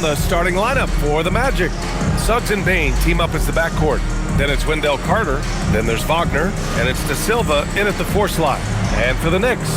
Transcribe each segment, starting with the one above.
the starting lineup for the Magic. Suggs and Bane team up as the backcourt. Then it's Wendell Carter. Then there's Wagner. And it's De Silva in at the 4 slot. And for the Knicks,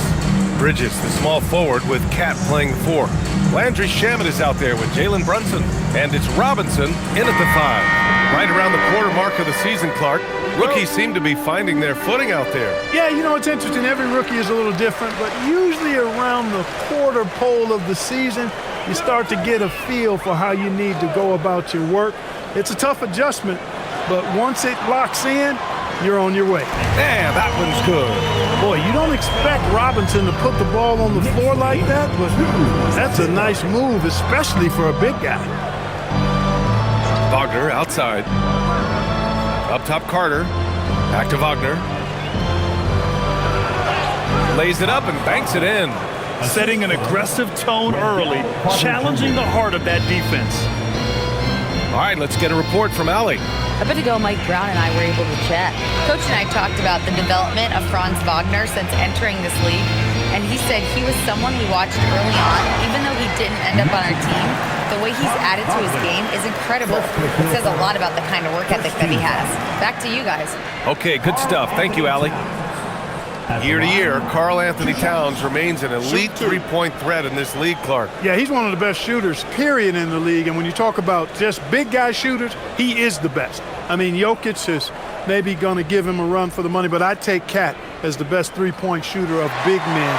Bridges, the small forward, with Cat playing 4. Landry Shamet is out there with Jalen Brunson. And it's Robinson in at the 5. Right around the quarter mark of the season, Clark. Rookies seem to be finding their footing out there. Yeah, you know, it's interesting. Every rookie is a little different, but usually around the quarter pole of the season, you start to get a feel for how you need to go about your work. It's a tough adjustment, but once it locks in, you're on your way. Yeah, that one's good. Boy, you don't expect Robinson to put the ball on the floor like that, but that's a nice move, especially for a big guy. Wagner outside. Up top, Carter. Back to Wagner. Lays it up and banks it in. Setting an aggressive tone early, challenging the heart of that defense. All right, let's get a report from Allie. A bit ago, Mike Brown and I were able to chat. Coach and I talked about the development of Franz Wagner since entering this league, and he said he was someone we watched early on. Even though he didn't end up on our team, the way he's added to his game is incredible. It says a lot about the kind of work ethic that he has. Back to you guys. Okay, good stuff. Thank you, Allie. Year to year, Karl Anthony Towns remains an elite three-point threat in this league, Clark. Yeah, he's one of the best shooters, period, in the league. And when you talk about just big guy shooters, he is the best. I mean, Jokic is maybe going to give him a run for the money, but I'd take Cat as the best three-point shooter of big men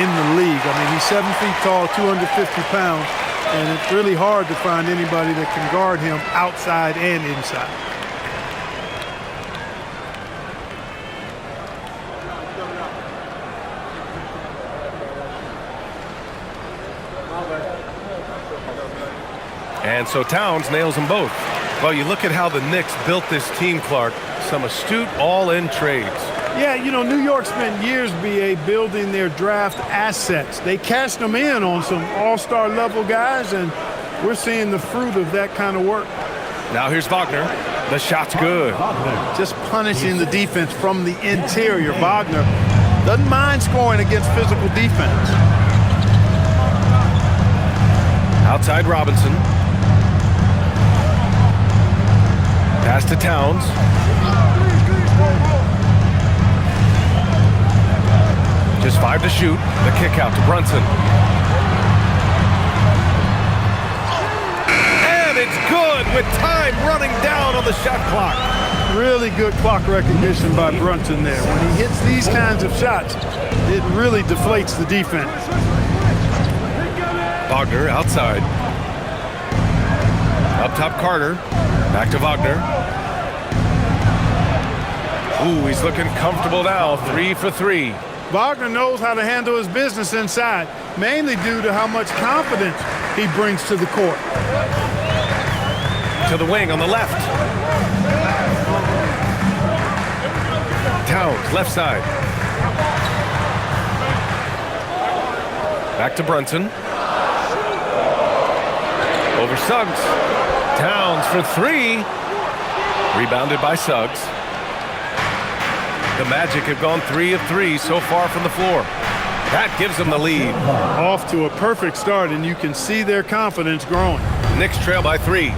in the league. I mean, he's 7 feet tall, 250 pounds, and it's really hard to find anybody that can guard him outside and inside. And so Towns nails them both. Well, you look at how the Knicks built this team, Clark. Some astute all-in trades. Yeah, you know, New York spent years, B.A., building their draft assets. They cashed them in on some all-star level guys, and we're seeing the fruit of that kind of work. Now here's Wagner. The shot's good. Just punishing the defense from the interior. Wagner doesn't mind scoring against physical defense. Outside Robinson. Pass to Towns. Just 5 to shoot. The kick out to Brunson. And it's good with time running down on the shot clock. Really good clock recognition by Brunson there. When he hits these kinds of shots, it really deflates the defense. Wagner outside. Up top, Carter. Back to Wagner. Ooh, he's looking comfortable now. 3 for 3. Wagner knows how to handle his business inside, mainly due to how much confidence he brings to the court. To the wing on the left. Towns, left side. Back to Brunson. Over Suggs. Towns for 3. Rebounded by Suggs. The Magic have gone 3 of 3 so far from the floor. That gives them the lead. Off to a perfect start, and you can see their confidence growing. Knicks trail by 3.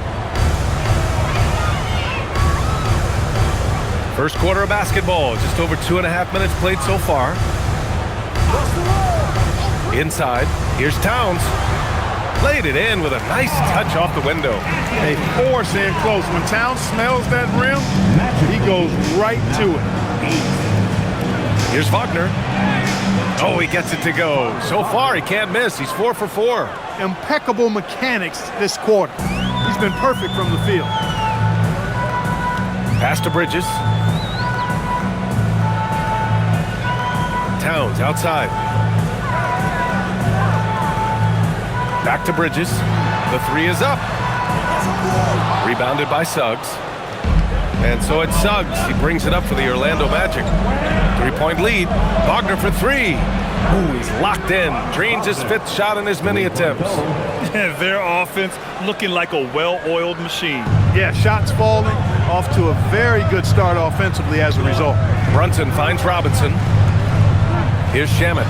First quarter of basketball, just over 2.5 minutes played so far. Inside, here's Towns. Played it in with a nice touch off the window. They force in close. When Towns smells that rim, he goes right to it. Here's Wagner. Oh, he gets it to go. So far, he can't miss. He's 4 for 4. Impeccable mechanics this quarter. He's been perfect from the field. Pass to Bridges. Towns outside. Back to Bridges. The 3 is up. Rebounded by Suggs. And so it's Suggs. He brings it up for the Orlando Magic. 3-point lead. Wagner for 3. Ooh, he's locked in. Drains his 5th shot in as many attempts. Their offense looking like a well-oiled machine. Yeah, shots falling. Off to a very good start offensively as a result. Brunson finds Robinson. Here's Shamet.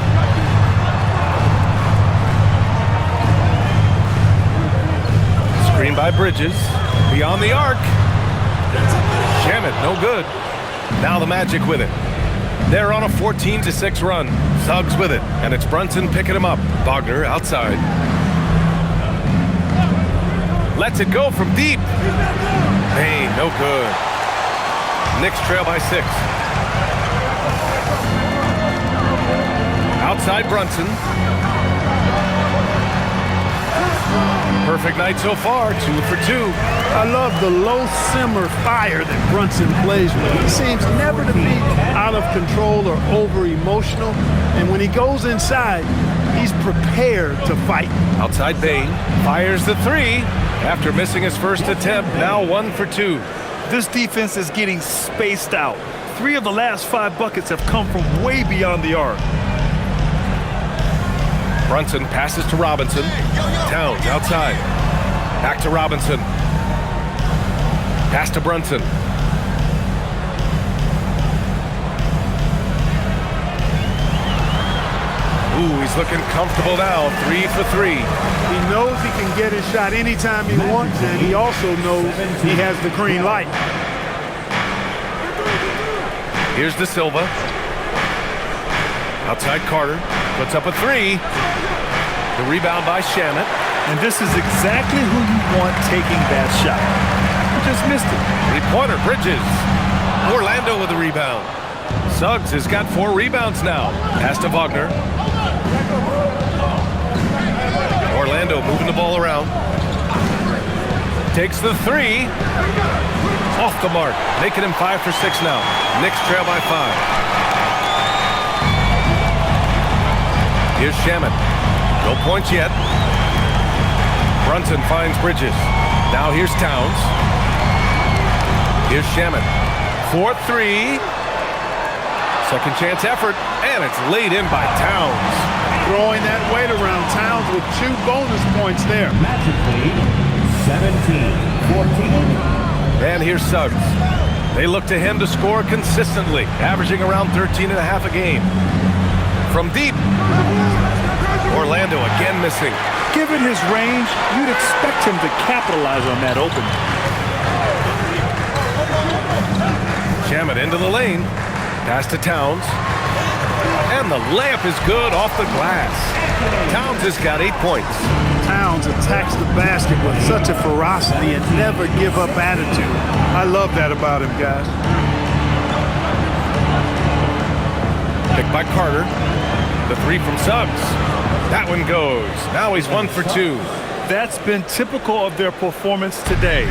Screen by Bridges. Beyond the arc. Shamet, no good. Now the Magic with it. They're on a 14-6 run. Suggs with it, and it's Brunson picking him up. Wagner outside. Lets it go from deep. Hey, no good. Knicks trail by 6. Outside Brunson. Perfect night so far, 2 for 2. I love the low simmer fire that Brunson plays with. He seems never to be out of control or over emotional. And when he goes inside, he's prepared to fight. Outside Bane fires the 3 after missing his first attempt. Now 1 for 2. This defense is getting spaced out. 3 of the last 5 buckets have come from way beyond the arc. Brunson passes to Robinson. Towns outside. Back to Robinson. Pass to Brunson. Ooh, he's looking comfortable now. 3 for 3. He knows he can get his shot anytime he wants, and he also knows he has the green light. Here's De Silva. Outside Carter. Puts up a 3. The rebound by Shamet. And this is exactly who you want taking that shot. You just missed it. 3-pointer, Bridges. Orlando with the rebound. Suggs has got 4 rebounds now. Pass to Wagner. Orlando moving the ball around. Takes the 3. Off the mark. Making him 5 for 6 now. Knicks trail by 5. Here's Shamet. No points yet. Brunson finds Bridges. Now here's Towns. Here's Shamet. 4-3. Second chance effort, and it's laid in by Towns. Throwing that weight around. Towns with 2 bonus points there. Magic lead, 17-14. And here's Suggs. They look to him to score consistently, averaging around 13.5 a game. From deep. Orlando again missing. Given his range, you'd expect him to capitalize on that opening. Shamet into the lane. Pass to Towns. And the layup is good off the glass. Towns has got 8 points. Towns attacks the basket with such a ferocity and never give up attitude. I love that about him, guys. Picked by Carter. The 3 from Suggs. That one goes. Now he's 1 for 2. That's been typical of their performance today.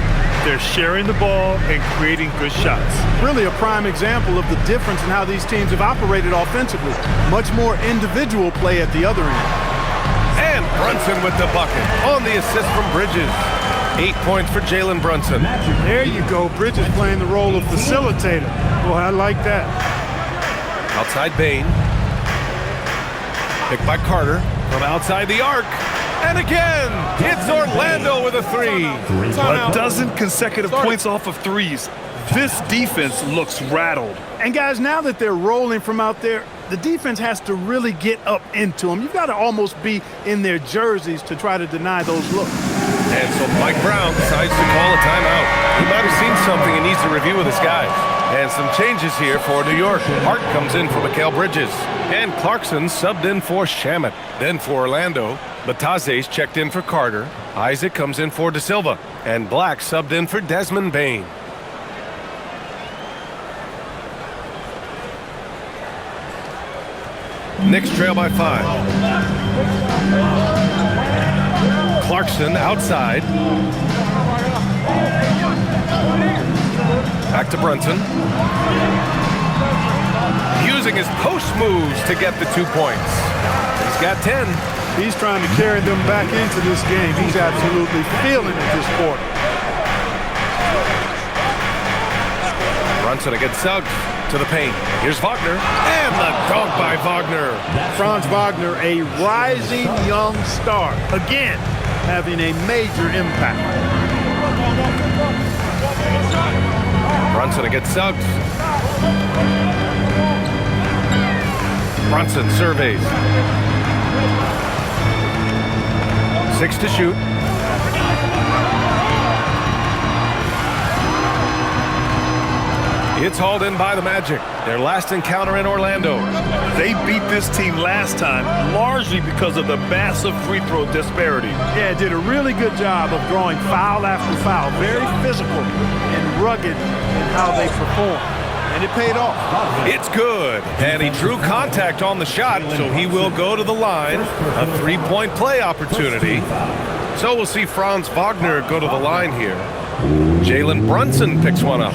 They're sharing the ball and creating good shots. Really a prime example of the difference in how these teams have operated offensively. Much more individual play at the other end. And Brunson with the bucket on the assist from Bridges. 8 points for Jalen Brunson. There you go. Bridges playing the role of facilitator. Boy, I like that. Outside Bane. Picked by Carter from outside the arc. And again, it's Orlando with a 3. A dozen consecutive points off of 3s. This defense looks rattled. And guys, now that they're rolling from out there, the defense has to really get up into them. You've got to almost be in their jerseys to try to deny those looks. And so Mike Brown decides to call a timeout. He might have seen something and needs to review with his guys. And some changes here for New York. Hart comes in for Mikal Bridges. And Clarkson subbed in for Shamet. Then for Orlando, Bataze's checked in for Carter. Isaac comes in for De Silva. And Black subbed in for Desmond Bane. Knicks trail by 5. Clarkson outside. Back to Brunson. Using his post moves to get the 2 points. He's got 10. He's trying to carry them back into this game. He's absolutely feeling it this quarter. Brunson against Suggs to the paint. Here's Wagner. And the dunk by Wagner. Franz Wagner, a rising young star. Again, having a major impact. Brunson against Suggs. Brunson surveys. 6 to shoot. It's hauled in by the Magic. Their last encounter in Orlando. They beat this team last time largely because of the massive free throw disparity. Yeah, did a really good job of drawing foul after foul. Very physical and rugged in how they perform. And it paid off. It's good. And he drew contact on the shot, so he will go to the line. A three-point play opportunity. So we'll see Franz Wagner go to the line here. Jalen Brunson picks one up.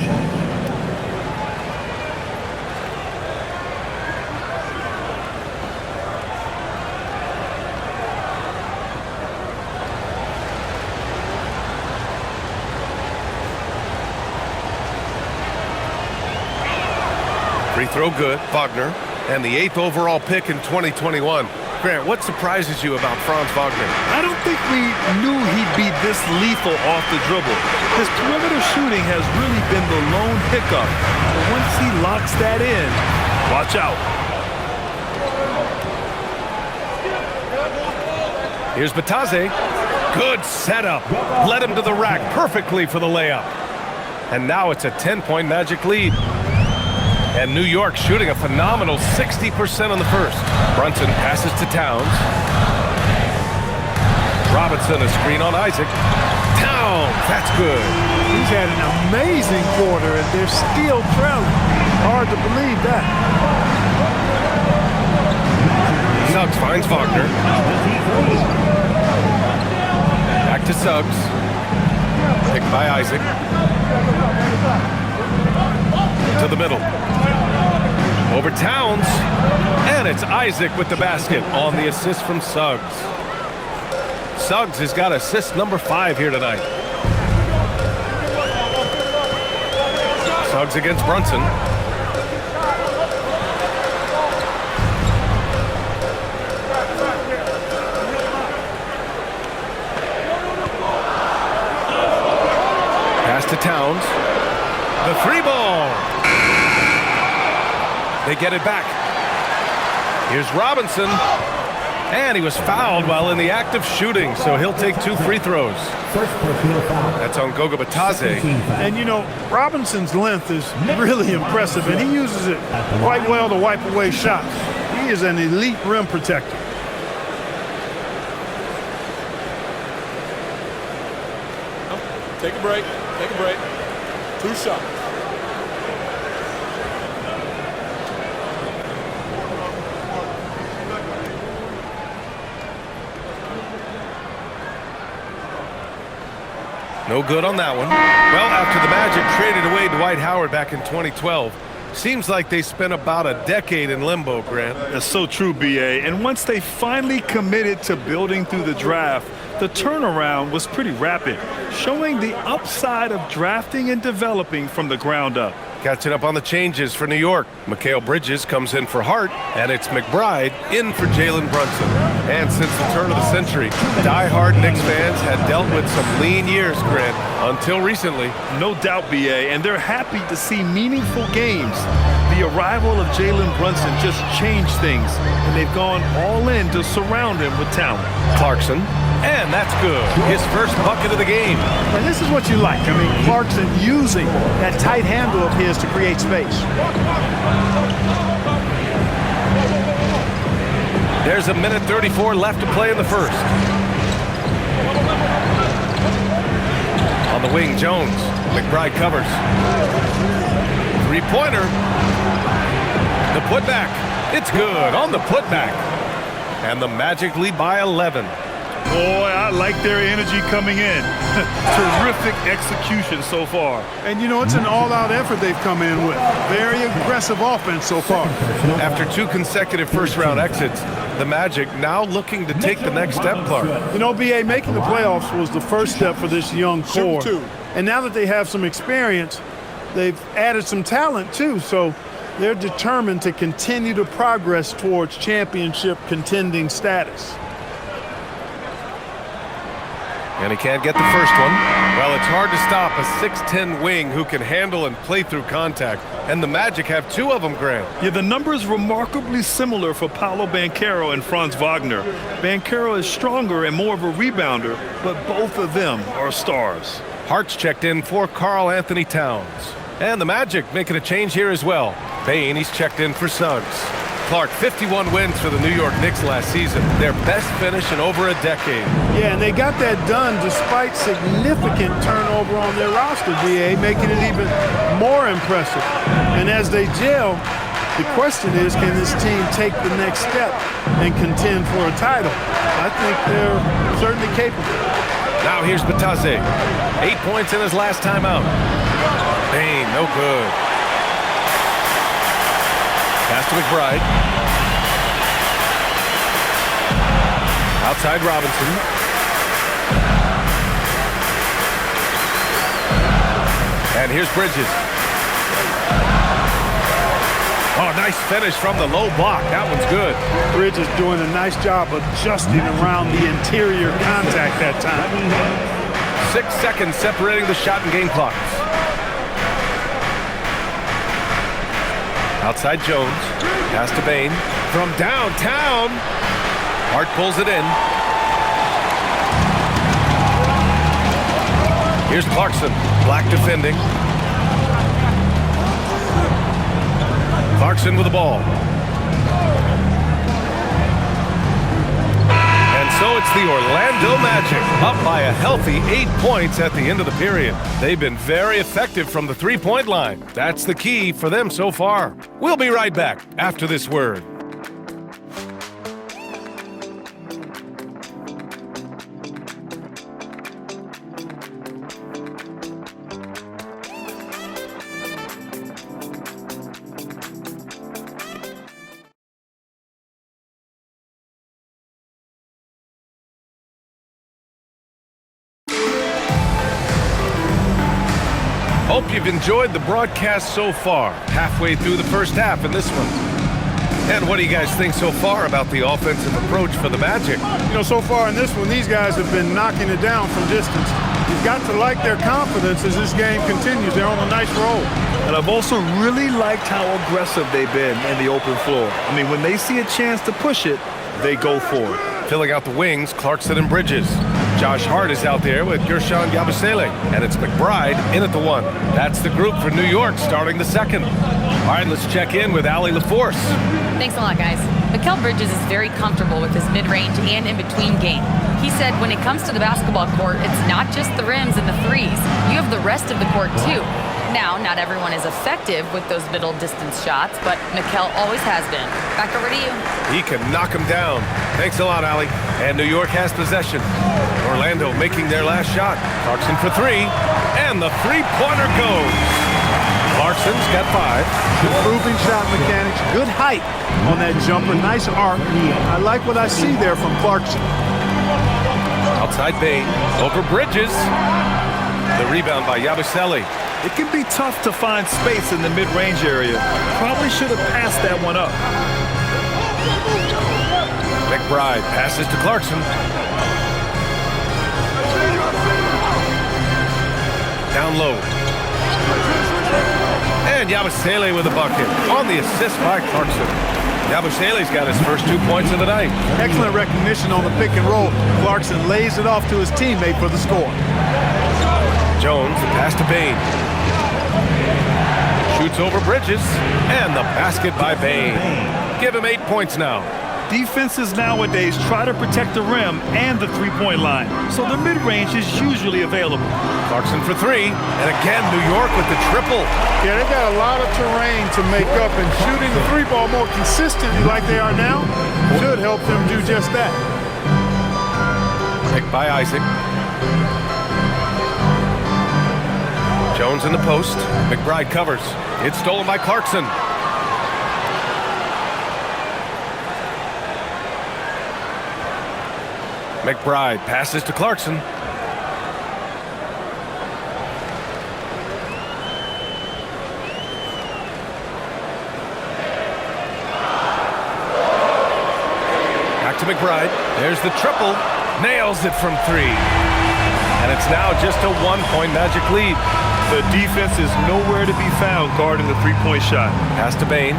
Free throw good, Wagner, and the 8th overall pick in 2021. Grant, what surprises you about Franz Wagner? I don't think we knew he'd be this lethal off the dribble. His perimeter shooting has really been the lone hiccup. But once he locks that in, watch out. Here's Batase. Good setup. Led him to the rack perfectly for the layup. And now it's a 10-point Magic lead. And New York shooting a phenomenal 60% on the first. Brunson passes to Towns. Robinson, a screen on Isaac. Towns, that's good. He's had an amazing quarter, and they're still trailing. Hard to believe that. Suggs finds Wagner. Back to Suggs. Picked by Isaac. To the middle. Over Towns. And it's Isaac with the basket on the assist from Suggs. Suggs has got assist number 5 here tonight. Suggs against Brunson. Pass to Towns. The 3-ball. They get it back. Here's Robinson. And he was fouled while in the act of shooting, so he'll take 2 free throws. That's on Goga Batase. And, you know, Robinson's length is really impressive, and he uses it quite well to wipe away shots. He is an elite rim protector. Take a break. Take a break. 2 shots. No good on that one. Well, after the Magic traded away Dwight Howard back in 2012, seems like they spent about a decade in limbo, Grant. That's so true, B.A. And once they finally committed to building through the draft, the turnaround was pretty rapid, showing the upside of drafting and developing from the ground up. Catching up on the changes for New York. Mikal Bridges comes in for Hart, and it's McBride in for Jalen Brunson. And since the turn of the century, die-hard Knicks fans had dealt with some lean years, Grant, until recently. No doubt, B.A., and they're happy to see meaningful games. The arrival of Jalen Brunson just changed things, and they've gone all in to surround him with talent. Clarkson, and that's good. His first bucket of the game. And this is what you like. I mean, Clarkson using that tight handle of his to create space. There's a minute 34 left to play in the first. On the wing, Jones. McBride covers. Three-pointer. The putback. It's good on the putback. And the Magic lead by 11. Boy, I like their energy coming in. Terrific execution so far. And, you know, it's an all-out effort they've come in with. Very aggressive offense so far. After 2 consecutive first-round exits, the Magic now looking to take the next step, Clark. You know, B.A., making the playoffs was the first step for this young core. And now that they have some experience, they've added some talent, too. So they're determined to continue to progress towards championship contending status. And he can't get the first one. Well, it's hard to stop a 6'10 wing who can handle and play through contact. And the Magic have 2 of them, Grant. Yeah, the numbers remarkably similar for Paolo Banchero and Franz Wagner. Banchero is stronger and more of a rebounder, but both of them are stars. Hart's checked in for Karl Anthony Towns. And the Magic making a change here as well. Bane, he's checked in for Suggs. Clark, 51 wins for the New York Knicks last season. Their best finish in over a decade. Yeah, and they got that done despite significant turnover on their roster, DA, making it even more impressive. And as they gel, the question is, can this team take the next step and contend for a title? I think they're certainly capable. Now here's Bataze. 8 points in his last time out. Bane, no good. Pass to McBride. Outside Robinson. And here's Bridges. Oh, nice finish from the low block. That one's good. Bridges doing a nice job adjusting around the interior contact that time. 6 seconds separating the shot and game clocks. Outside Jones. Pass to Bane. From downtown. Hart pulls it in. Here's Clarkson. Black defending. Clarkson with the ball. And so it's the Orlando Magic up by a healthy 8 points at the end of the period. They've been very effective from the three-point line. That's the key for them so far. We'll be right back after this word. Hope you've enjoyed the broadcast so far. Halfway through the first half in this one. And what do you guys think so far about the offensive approach for the Magic? You know, so far in this one, these guys have been knocking it down from distance. You've got to like their confidence as this game continues. They're on a nice roll. And I've also really liked how aggressive they've been in the open floor. I mean, when they see a chance to push it, they go for it. Filling out the wings, Clarkson and Bridges. Josh Hart is out there with Guerschon Yabusele. And it's McBride in at the one. That's the group for New York starting the second. All right, let's check in with Allie LaForce. Thanks a lot, guys. Mikal Bridges is very comfortable with his mid-range and in-between game. He said when it comes to the basketball court, it's not just the rims and the threes. You have the rest of the court, too. Now, not everyone is effective with those middle distance shots, but Mikal always has been. Back over to you. He can knock him down. Thanks a lot, Allie. And New York has possession. Orlando making their last shot. Clarkson for three. And the three-pointer goes. Clarkson's got 5. Improving shot mechanics, good height on that jumper, nice arc. I like what I see there from Clarkson. Outside Bane, over Bridges. The rebound by Yabusele. It can be tough to find space in the mid-range area. Probably should have passed that one up. McBride passes to Clarkson. Down low. And Yabusele with a bucket on the assist by Clarkson. Yabusele's got his first 2 points of the night. Excellent recognition on the pick and roll. Clarkson lays it off to his teammate for the score. Jones, the pass to Bane. Shoots over Bridges. And the basket by Bane. Give him 8 points now. Defenses nowadays try to protect the rim and the three-point line, so the mid-range is usually available. Clarkson for 3. And again, New York with the triple. Yeah, they got a lot of terrain to make up, and shooting the three ball more consistently like they are now should help them do just that. Picked by Isaac. Jones in the post. McBride covers. It's stolen by Clarkson. McBride passes to Clarkson. Back to McBride. There's the triple. Nails it from 3. And it's now just a 1-point Magic lead. The defense is nowhere to be found guarding the three-point shot. Pass to Bane.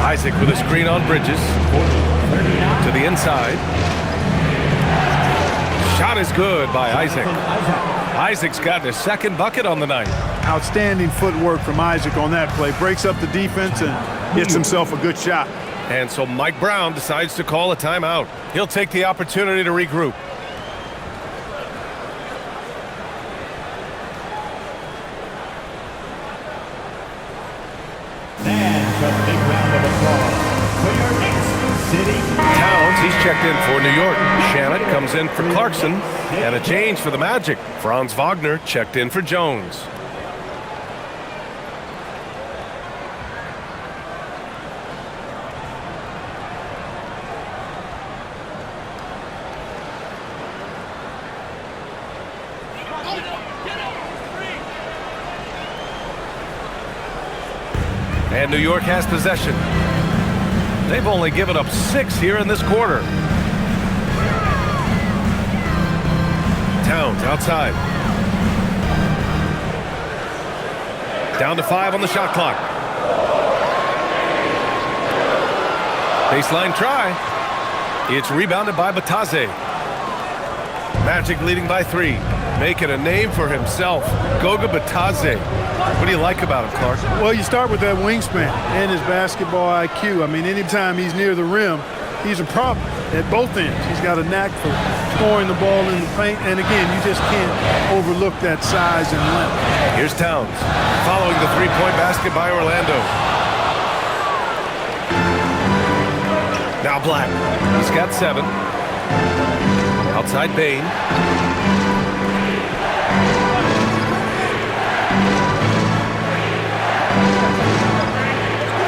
Isaac with a screen on Bridges. To the inside. Shot is good by Isaac. Isaac's got his second bucket on the night. Outstanding footwork from Isaac on that play. Breaks up the defense and gets himself a good shot. And so Mike Brown decides to call a timeout. He'll take the opportunity to regroup. And a big round of applause for your Knicks City. Towns, he's checked in for New York. Shannon comes in for Clarkson. And a change for the Magic. Franz Wagner checked in for Jones. And New York has possession. They've only given up 6 here in this quarter. Towns outside. Down to 5 on the shot clock. Baseline try. It's rebounded by Batadze. Magic leading by 3. Making a name for himself. Goga Batadze. What do you like about him, Clark? Well, you start with that wingspan and his basketball IQ. I mean, anytime he's near the rim, he's a problem at both ends. He's got a knack for scoring the ball in the paint. And again, you just can't overlook that size and length. Here's Towns following the three-point basket by Orlando. Now Black. He's got 7. Outside Bane.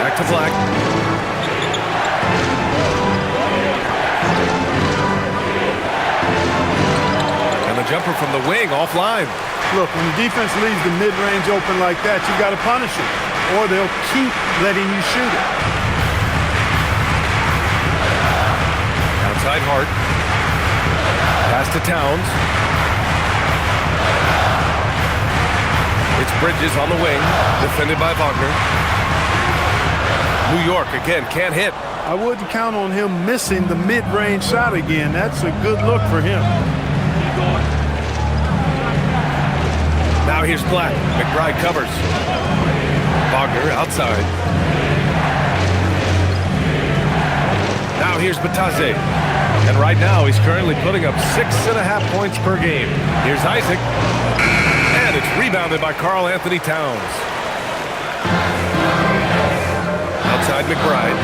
Back to Black. And the jumper from the wing offline. Look, when the defense leaves the mid-range open like that, you've got to punish it, or they'll keep letting you shoot it. Outside Hart. Pass to Towns. It's Bridges on the wing, defended by Wagner. New York again can't hit. I wouldn't count on him missing the mid-range shot again. That's a good look for him. Now here's Black. McBride covers. Wagner outside. Now here's Batadze. And right now he's currently putting up 6.5 points per game. Here's Isaac. And it's rebounded by Karl Anthony Towns. Outside McBride.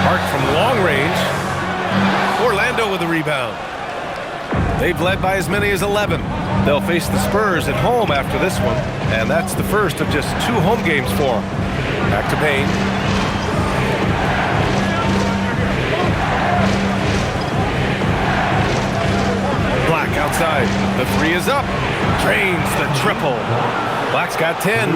Hart from long range. Orlando with the rebound. They've led by as many as 11. They'll face the Spurs at home after this one, and that's the first of just 2 home games for them. Back to Payne. Black outside. The 3 is up. Drains the triple. Black's got 10.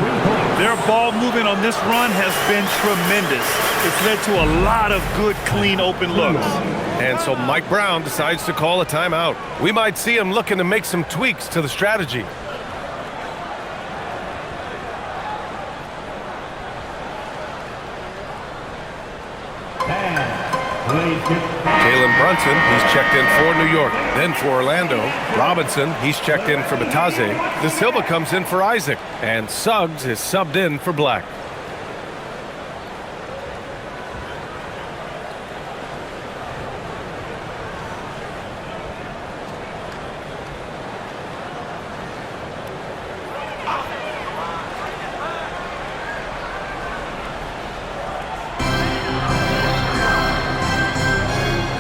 Their ball movement on this run has been tremendous. It's led to a lot of good, clean, open looks. And so Mike Brown decides to call a timeout. We might see him looking to make some tweaks to the strategy. Jalen Brunson, he's checked in for New York, then for Orlando. Robinson, he's checked in for Batadze. De Silva comes in for Isaac, and Suggs is subbed in for Black.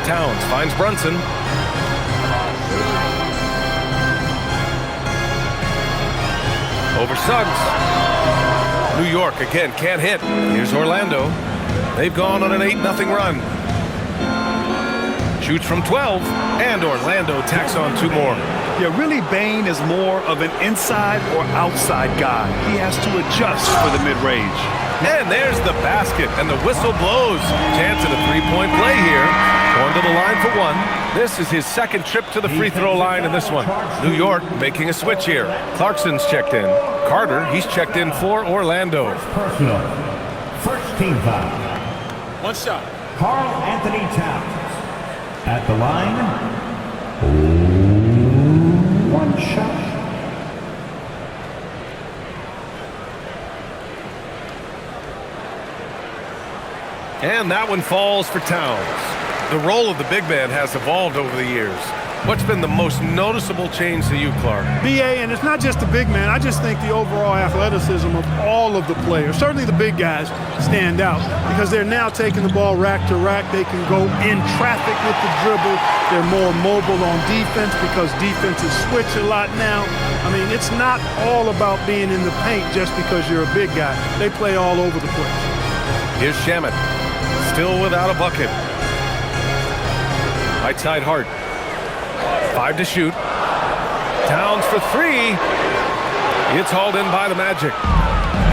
Towns finds Brunson. Over Suggs. New York again can't hit. Here's Orlando. They've gone on an 8-0 run. Shoots from 12, and Orlando tacks on 2 more. Yeah, really, Bane is more of an inside or outside guy. He has to adjust for the mid-range. And there's the basket, and the whistle blows. Chance at a 3-point play here. Going to the line for 1. This is his second trip to the free throw line in this one. New York making a switch here. Clarkson's checked in. Carter, he's checked in for Orlando. Personal. First team foul. 1 shot. Karl Anthony Towns. At the line. shot. And that one falls for Towns. The role of the big man has evolved over the years. What's been the most noticeable change to you, Clark? BA, and it's not just the big man. I just think the overall athleticism of all of the players, certainly the big guys, stand out because they're now taking the ball rack to rack. They can go in traffic with the dribble. They're more mobile on defense because defenses switch a lot now. I mean, it's not all about being in the paint just because you're a big guy. They play all over the place. Here's Shamet, still without a bucket. Right side Hart. 5 to shoot. Towns for 3. It's hauled in by the Magic.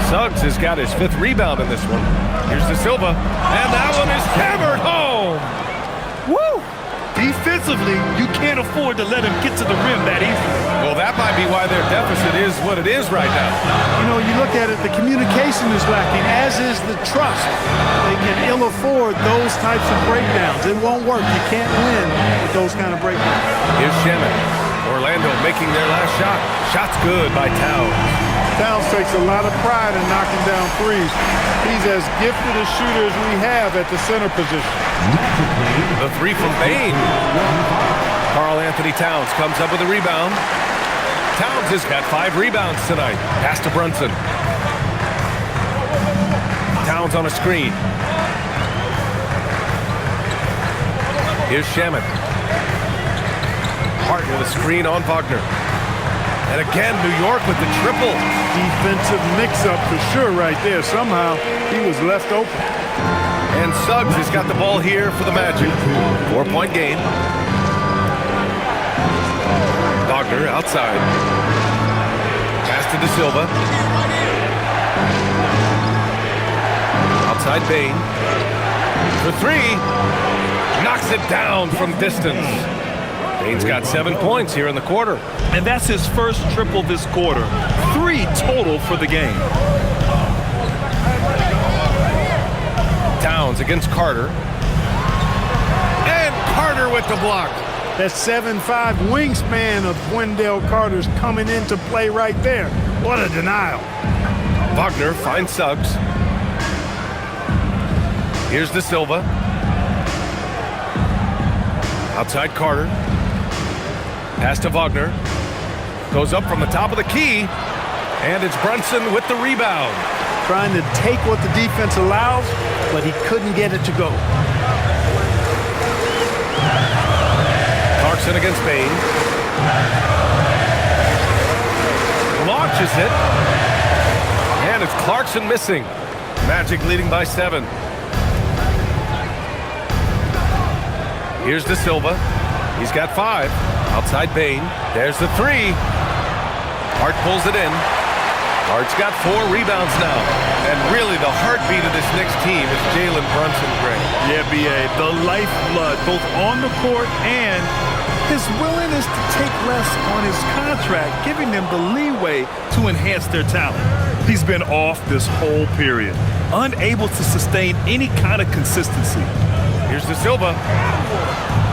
Suggs has got his 5th rebound in this one. Here's De Silva, and that one is hammered home. Woo! Defensively, you can't afford to let him get to the rim that easy. Well, that might be why their deficit is what it is right now. You know, you look at it, the communication is lacking, as is the trust. They can ill afford those types of breakdowns. It won't work. You can't win with those kind of breakdowns. Here's Shamet. Orlando making their last shot. Shot's good by Towns. Towns takes a lot of pride in knocking down threes. He's as gifted a shooter as we have at the center position. The 3 from Bain. Karl Anthony Towns comes up with a rebound. Towns has got 5 rebounds tonight. Pass to Brunson. Towns on a screen. Here's Shamet. Hart with a screen on Wagner. And again, New York with the triple. Defensive mix-up for sure right there. Somehow he was left open. And Suggs has got the ball here for the Magic. 4-point game. Wagner outside. Pass to De Silva. Outside Bain. For 3. Knocks it down from distance. Bain's got 7 points here in the quarter. And that's his first triple this quarter. 3 total for the game. Towns against Carter. And Carter with the block. That 7'5" wingspan of Wendell Carter's coming into play right there. What a denial. Wagner finds Suggs. Here's De Silva. Outside Carter. Pass to Wagner. Goes up from the top of the key. And it's Brunson with the rebound. Trying to take what the defense allows, but he couldn't get it to go. Clarkson against Bain. Launches it. And it's Clarkson missing. Magic leading by 7. Here's De Silva. He's got 5. Outside Bain. There's the 3. Hart pulls it in. Hart's got 4 rebounds now. And really the heartbeat of this Knicks team is Jalen Brunson, Greg. Yeah, B.A., the lifeblood, both on the court and his willingness to take less on his contract, giving them the leeway to enhance their talent. He's been off this whole period, unable to sustain any kind of consistency. Here's De Silva.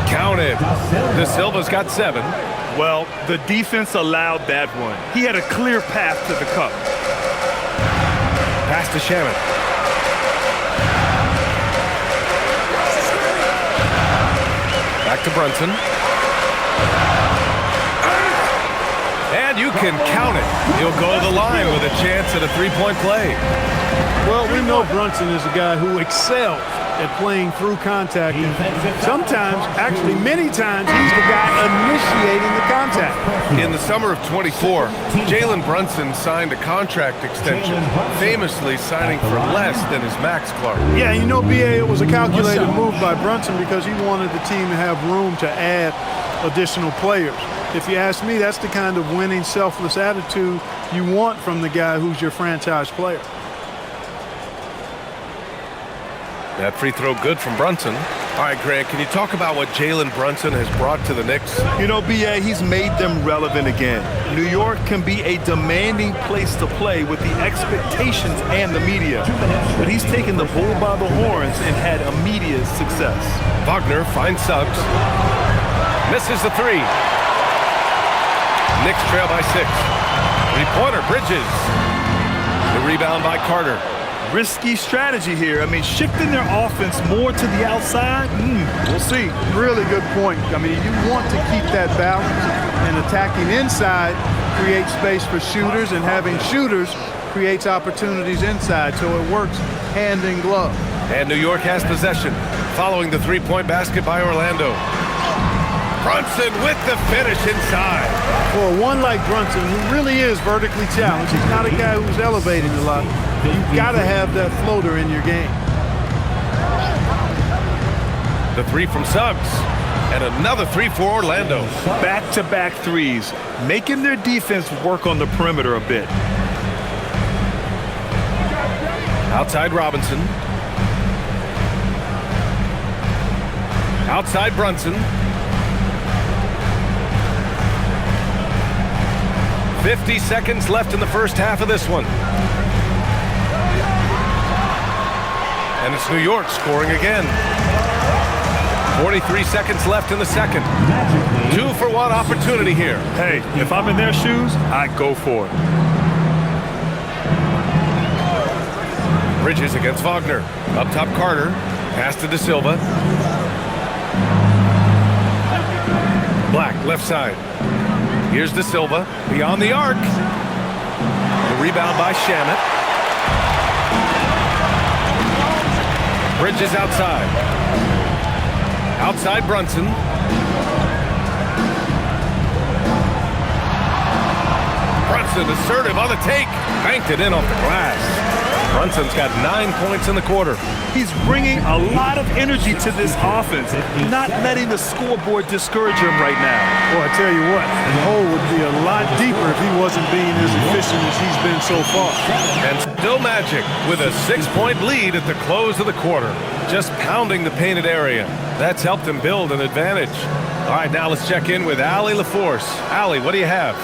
Counted. De Silva's got 7. Well, the defense allowed that one. He had a clear path to the cup. Pass to Shamet. Back to Brunson. And you can count it. He'll go to the line with a chance at a 3-point play. Well, we know Brunson is a guy who excels at playing through contact. And sometimes, actually many times, he's the guy initiating the contact. In the summer of 24, Jalen Brunson signed a contract extension, famously signing for less than his max, Clark. Yeah, you know, B.A., it was a calculated move by Brunson because he wanted the team to have room to add additional players. If you ask me, that's the kind of winning, selfless attitude you want from the guy who's your franchise player. That free throw good from Brunson. All right, Grant, can you talk about what Jalen Brunson has brought to the Knicks? You know, B.A., he's made them relevant again. New York can be a demanding place to play with the expectations and the media. But he's taken the bull by the horns and had immediate success. Wagner finds Suggs. Misses the 3. Knicks trail by 6. Three-pointer, Bridges. The rebound by Carter. Risky strategy here. I mean, shifting their offense more to the outside, we'll see. Really good point. I mean, you want to keep that balance, and attacking inside creates space for shooters, and having shooters creates opportunities inside, so it works hand in glove. And New York has possession following the three-point basket by Orlando. Brunson with the finish inside. For one like Brunson, who really is vertically challenged, he's not a guy who's elevating a lot. You've got to have that floater in your game. The three from Suggs. And another three for Orlando. Back-to-back threes, making their defense work on the perimeter a bit. Outside Robinson. Outside Brunson. 50 seconds left in the first half of this one. And it's New York scoring again. 43 seconds left in the second. 2-for-1 opportunity here. Hey, if I'm in their shoes, I'd go for it. Bridges against Wagner. Up top Carter. Pass to De Silva. Black, left side. Here's De Silva. Beyond the arc. The rebound by Shamet. Bridges outside. Outside Brunson. Brunson assertive on the take. Banked it in off the glass. Brunson's got 9 points in the quarter. He's bringing a lot of energy to this offense, not letting the scoreboard discourage him right now. Well, I tell you what, the hole would be a lot deeper if he wasn't being as efficient as he's been so far. And still Magic with a 6-point lead at the close of the quarter. Just pounding the painted area. That's helped him build an advantage. All right, now let's check in with Allie LaForce. Allie, what do you have?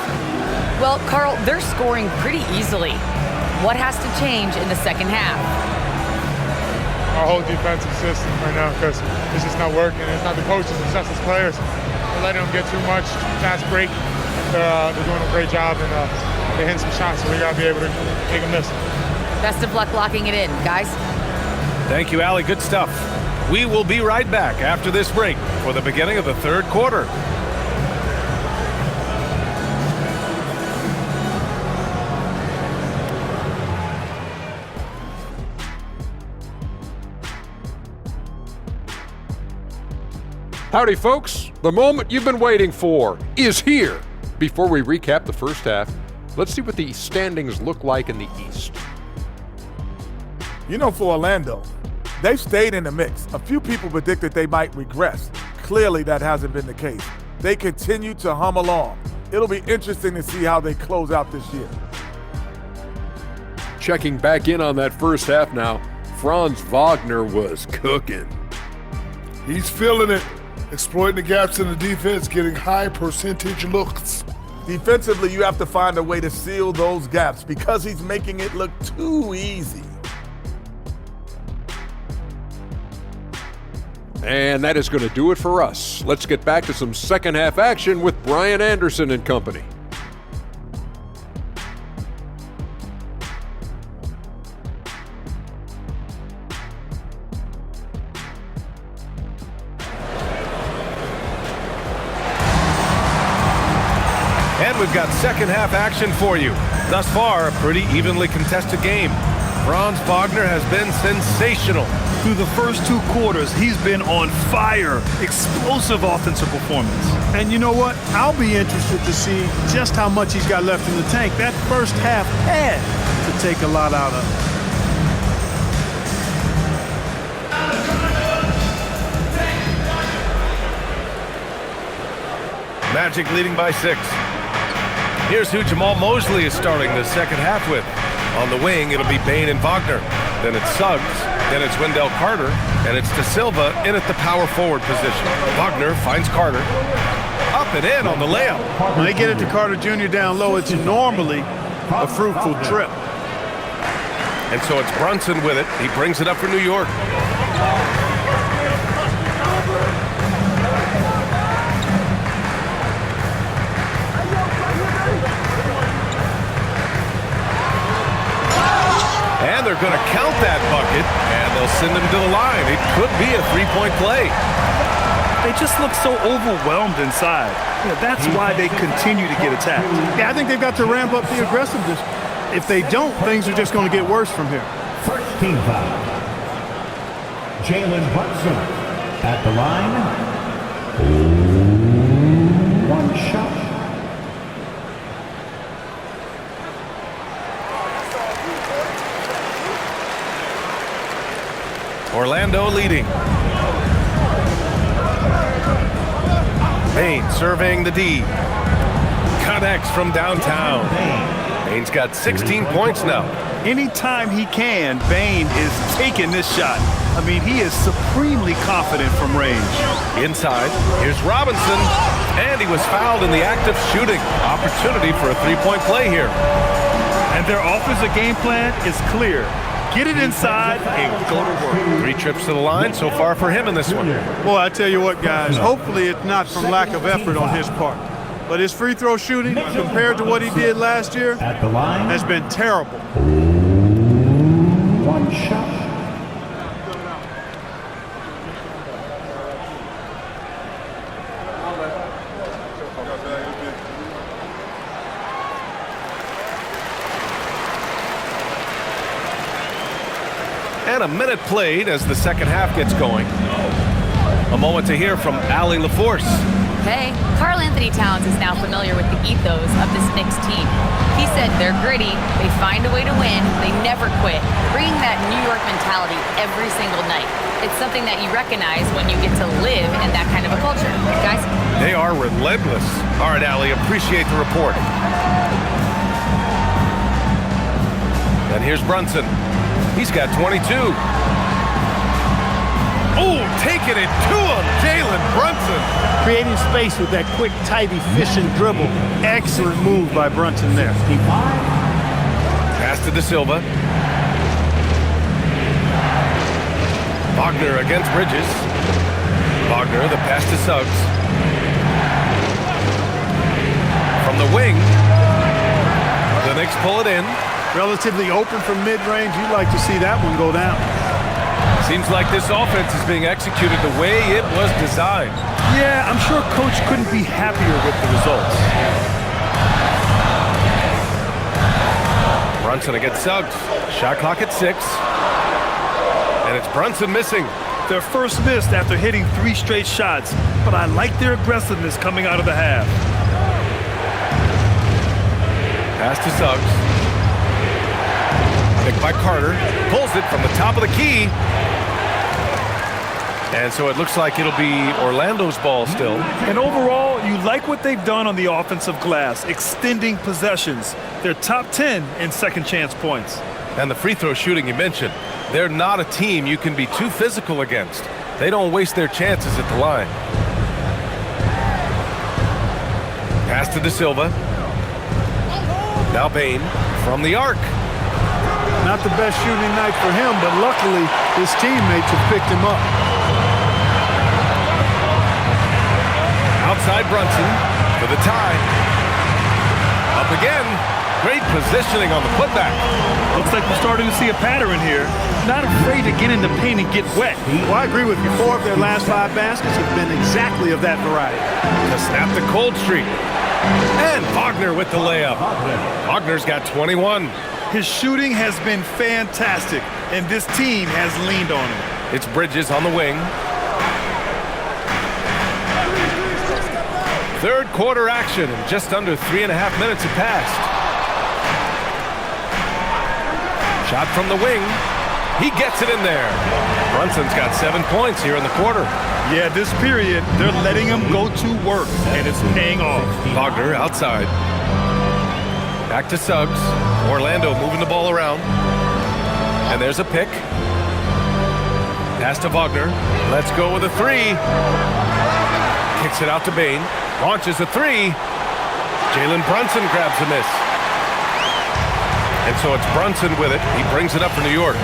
Well, Carl, they're scoring pretty easily. What has to change in the second half? Our whole defensive system right now, because it's just not working. It's not the coaches, it's just the players. We're letting them get too much, fast break. They're doing a great job, and they're hitting some shots, so we got to be able to take a miss. Best of luck locking it in, guys. Thank you, Allie. Good stuff. We will be right back after this break for the beginning of the third quarter. Howdy, folks. The moment you've been waiting for is here. Before we recap the first half, let's see what the standings look like in the East. You know, for Orlando, they've stayed in the mix. A few people predicted they might regress. Clearly, that hasn't been the case. They continue to hum along. It'll be interesting to see how they close out this year. Checking back in on that first half now, Franz Wagner was cooking. He's feeling it, exploiting the gaps in the defense, getting high percentage looks. Defensively, you have to find a way to seal those gaps because he's making it look too easy. And that is going to do it for us. Let's get back to some second half action with Brian Anderson and company. And we've got second half action for you. Thus far, a pretty evenly contested game. Franz Wagner has been sensational. Through the first two quarters, he's been on fire. Explosive offensive performance. And you know what? I'll be interested to see just how much he's got left in the tank. That first half had to take a lot out of him. Magic leading by 6. Here's who Jamal Mosley is starting the second half with. On the wing, it'll be Bane and Wagner. Then it's Suggs. Then it's Wendell Carter. And it's De Silva in at the power forward position. Wagner finds Carter. Up and in on the layup. When they get it to Carter Jr. down low, it's normally a fruitful trip. And so it's Brunson with it. He brings it up for New York. they're going to count that bucket, and they'll send him to the line. It could be a three-point play. They just look so overwhelmed inside. That's why they continue to get attacked. Yeah, I think they've got to ramp up the aggressiveness. If they don't, things are just going to get worse from here. First team foul. Jalen Brunson at the line. One shot. Orlando leading. Bane surveying the D. Connects from downtown. Bane's got 16 points now. Anytime he can, Bane is taking this shot. I mean, he is supremely confident from range. Inside, here's Robinson, and he was fouled in the act of shooting. Opportunity for a three-point play here. And their offensive game plan is clear. Get it inside and go to work. 3 trips to the line so far for him in this one. Boy, I tell you what, guys, hopefully it's not from lack of effort on his part. But his free throw shooting, compared to what he did last year, At the line. has been terrible. One shot. And a minute played as the second half gets going. A moment to hear from Allie LaForce. Hey, Karl Anthony Towns is now familiar with the ethos of this Knicks team. He said they're gritty, they find a way to win, they never quit, bringing that New York mentality every single night. It's something that you recognize when you get to live in that kind of a culture. Guys? They are relentless. All right, Allie, appreciate the report. And here's Brunson. He's got 22. Oh, taking it to him, Jalen Brunson. Creating space with that quick, tight, efficient dribble. Excellent move by Brunson there. Pass to De Silva. Wagner against Bridges. Wagner, the pass to Suggs. From the wing. The Knicks pull it in. Relatively open from mid-range. You'd like to see that one go down. Seems like this offense is being executed the way it was designed. Yeah, I'm sure Coach couldn't be happier with the results. Brunson against Suggs. Shot clock at 6. And it's Brunson missing. Their first miss after hitting 3 straight shots, but I like their aggressiveness coming out of the half. Pass to Suggs. Picked by Carter. Pulls it from the top of the key. And so it looks like it'll be Orlando's ball still. And overall, you like what they've done on the offensive glass, extending possessions. They're top 10 in second chance points. And the free throw shooting you mentioned. They're not a team you can be too physical against. They don't waste their chances at the line. Pass to De Silva. Now Bane from the arc. Not the best shooting night for him, but luckily his teammates have picked him up. Outside Brunson for the tie. Up again. Great positioning on the putback. Looks like we're starting to see a pattern here. Not afraid to get in the paint and get wet. Well, I agree with you. 4 of their last 5 baskets have been exactly of that variety. To snap the cold streak. And Wagner with the layup. Wagner's got 21. His shooting has been fantastic, and this team has leaned on him. It's Bridges on the wing. Third quarter action, and just under 3.5 minutes have passed. Shot from the wing. He gets it in there. Brunson's got 7 points here in the quarter. Yeah, this period, they're letting him go to work, and it's paying off. Wagner outside. Back to Suggs. Orlando moving the ball around. And there's a pick. Pass to Wagner. Let's go with a 3. Kicks it out to Bane. Launches a 3. Jalen Brunson grabs a miss. And so it's Brunson with it. He brings it up for New York.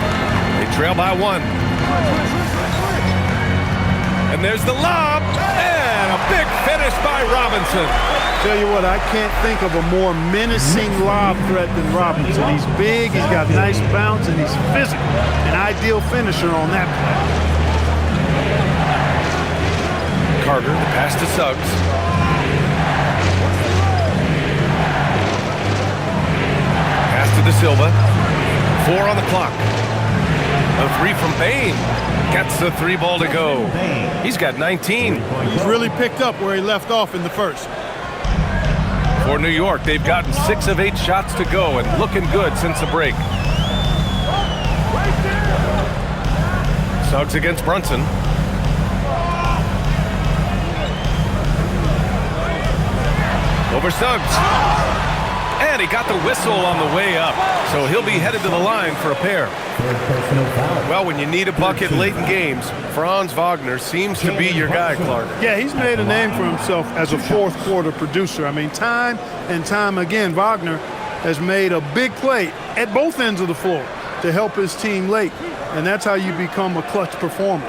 They trail by 1. And there's the lob. And a Big finish by Robinson. Tell you what, I can't think of a more menacing lob threat than Robinson. He's big, he's got nice bounce, and he's physical. An ideal finisher on that play. Carter, the pass to Suggs. Pass to De Silva. 4 on the clock. A 3 from Bane. Gets the 3 ball to go. He's got 19. He's really picked up where he left off in the first. For New York, they've gotten 6 of 8 shots to go and looking good since the break. Suggs against Brunson. Over Suggs. And he got the whistle on the way up, so he'll be headed to the line for a pair. Well, when you need a bucket late in games, Franz Wagner seems to be your guy, Clark. Yeah, he's made a name for himself as a fourth quarter producer. I mean, time and time again, Wagner has made a big play at both ends of the floor to help his team late, and that's how you become a clutch performer.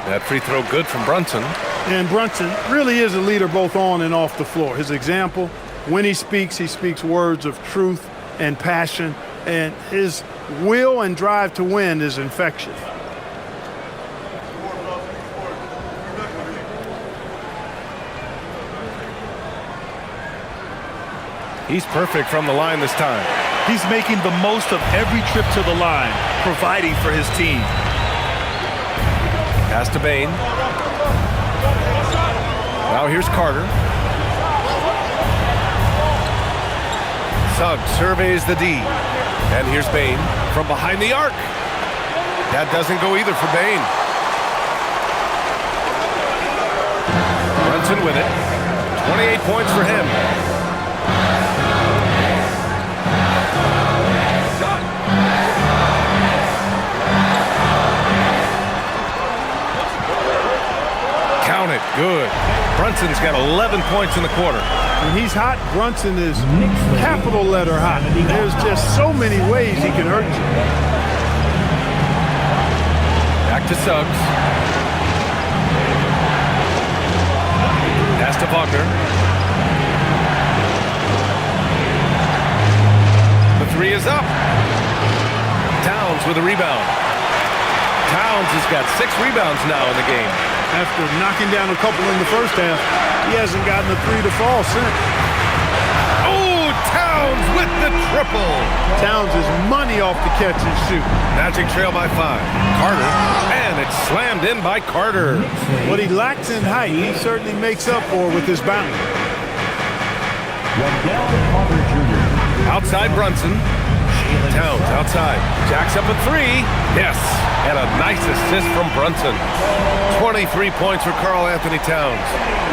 That free throw good from Brunson. And Brunson really is a leader both on and off the floor. His example, when he speaks words of truth and passion, and his will and drive to win is infectious. He's perfect from the line this time. He's making the most of every trip to the line, providing for his team. Pass to Bane. Now here's Carter. Suggs surveys the D. And here's Bane from behind the arc. That doesn't go either for Bane. Brunson with it. 28 points for him. Count it. Good. Brunson's got 11 points in the quarter. When he's hot, Brunson is capital letter hot. There's just so many ways he can hurt you. Back to Suggs. Pass to Wagner. The 3 is up. Towns with a rebound. Towns has got 6 rebounds now in the game. After knocking down a couple in the first half, he hasn't gotten a 3 to fall since. Oh, Towns with the triple. Towns is money off the catch and shoot. Magic trail by 5. Carter, and it's slammed in by Carter. What he lacks in height, he certainly makes up for with his bounce. Outside Brunson. Towns outside. Jacks up a 3. Yes. And a nice assist from Brunson. 23 points for Karl Anthony Towns.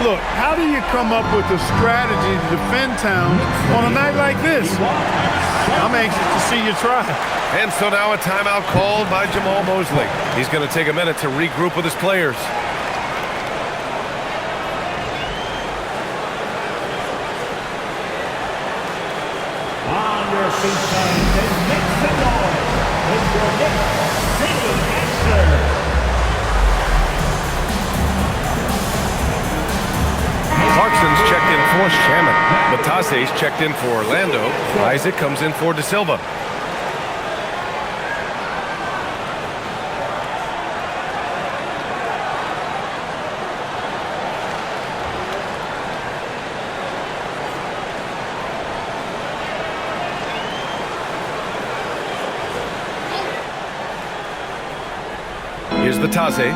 Look, how do you come up with a strategy to defend Towns on a night like this? I'm anxious to see you try. And so now a timeout called by Jamal Mosley. He's going to take a minute to regroup with his players. On your feet, fans, and make some noise with your Knicks City Answer. Clarkson's checked in for Shaman. Matase's checked in for Orlando. Isaac comes in for De Silva. Here's the Taze.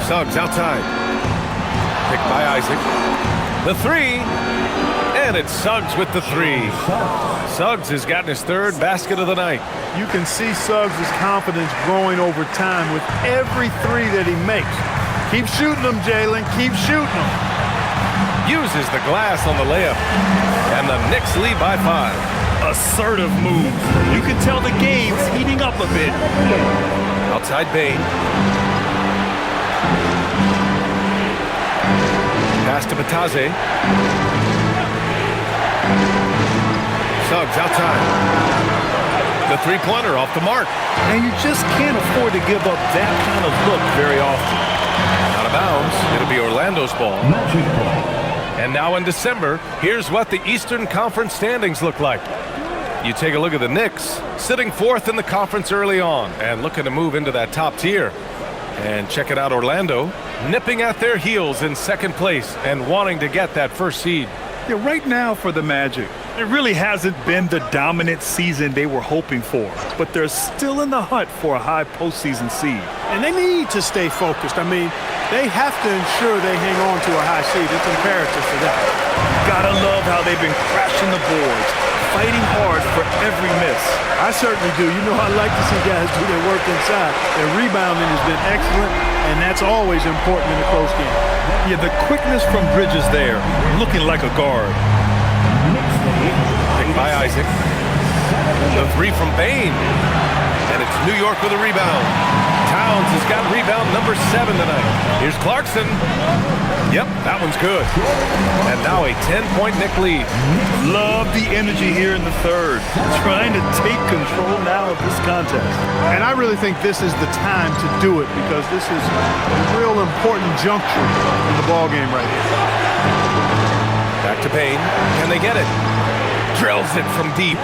Suggs outside. Picked by Isaac. The 3. And it's Suggs with the 3. Suggs has gotten his 3rd basket of the night. You can see Suggs' confidence growing over time with every 3 that he makes. Keep shooting them, Jalen. Keep shooting them. Uses the glass on the layup. And the Knicks lead by 5. Assertive move. You can tell the game's heating up a bit. Outside Bane. Pass to Mataze. Suggs outside. The three-pointer off the mark. And you just can't afford to give up that kind of look very often. Out of bounds. It'll be Orlando's ball. Magic ball. And now in December, here's what the Eastern Conference standings look like. You take a look at the Knicks, sitting fourth in the conference early on and looking to move into that top tier. And check it out, Orlando, nipping at their heels in second place and wanting to get that first seed. Yeah, right now for the Magic, it really hasn't been the dominant season they were hoping for, but they're still in the hunt for a high postseason seed. And they need to stay focused. I mean, they have to ensure they hang on to a high seed. It's imperative for them. Gotta love how they've been crashing the boards, fighting hard for every miss. I certainly do. You know, I like to see guys do their work inside. Their rebounding has been excellent, and that's always important in a close game. Yeah, the quickness from Bridges there, looking like a guard. Picked by Isaac. The three from Bane. And it's New York with a rebound. Towns has got rebound number 7 tonight. Here's Clarkson. Yep, that one's good. And now a 10-point Knick lead. Love the energy here in the third. Trying to take control now of this contest. And I really think this is the time to do it because this is a real important juncture in the ballgame right here. Back to Payne. Can they get it? Drills it from deep.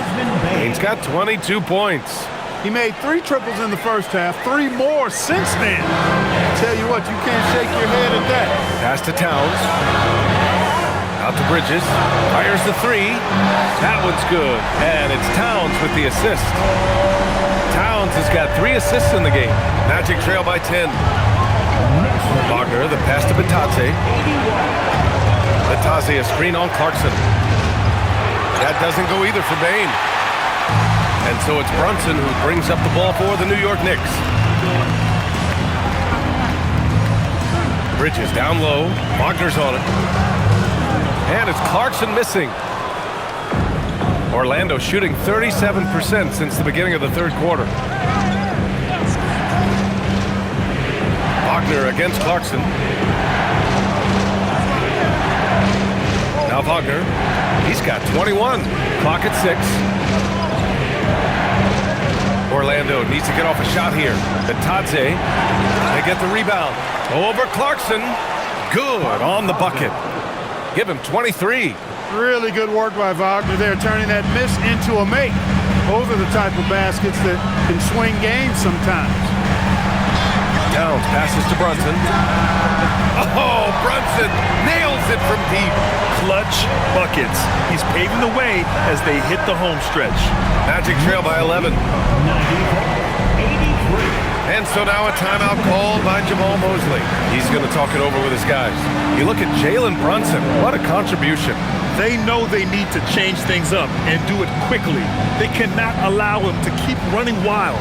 Payne's got 22 points. He made 3 triples in the first half, 3 more since then. Tell you what, you can't shake your head at that. Pass to Towns. Out to Bridges. Fires the 3. That one's good. And it's Towns with the assist. Towns has got 3 assists in the game. Magic trail by 10. Wagner, the pass to Bitadze. Bitadze, a screen on Clarkson. That doesn't go either for Bane. And so it's Brunson who brings up the ball for the New York Knicks. Bridges down low. Wagner's on it. And it's Clarkson missing. Orlando shooting 37% since the beginning of the third quarter. Wagner against Clarkson. Now Wagner. He's got 21. Clock at 6. Orlando needs to get off a shot here. Bitadze, they get the rebound. Over Clarkson. Good on the bucket. Give him 23. Really good work by Wagner there, turning that miss into a make. Those are the type of baskets that can swing games sometimes. Towns passes to Brunson. Oh, Brunson nails it from deep. Clutch buckets. He's paving the way as they hit the home stretch. Magic trail by 11. 93. And so now a timeout called by Jamal Mosley. He's going to talk it over with his guys. You look at Jalen Brunson. What a contribution. They know they need to change things up and do it quickly. They cannot allow him to keep running wild.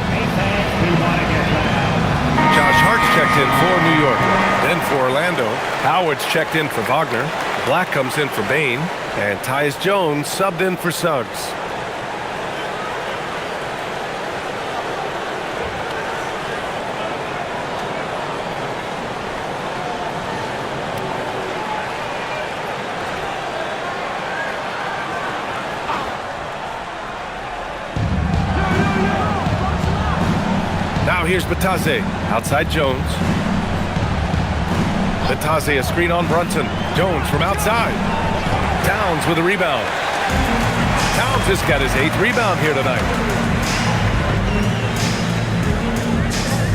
Josh Hart's checked in for New York. Then for Orlando, Howard's checked in for Wagner. Black comes in for Bane. And Tyus Jones subbed in for Suggs. Now here's Bitadze. Outside Jones. Bitadze, a screen on Brunson. Jones from outside. Towns with a rebound. Towns has got his 8th rebound here tonight.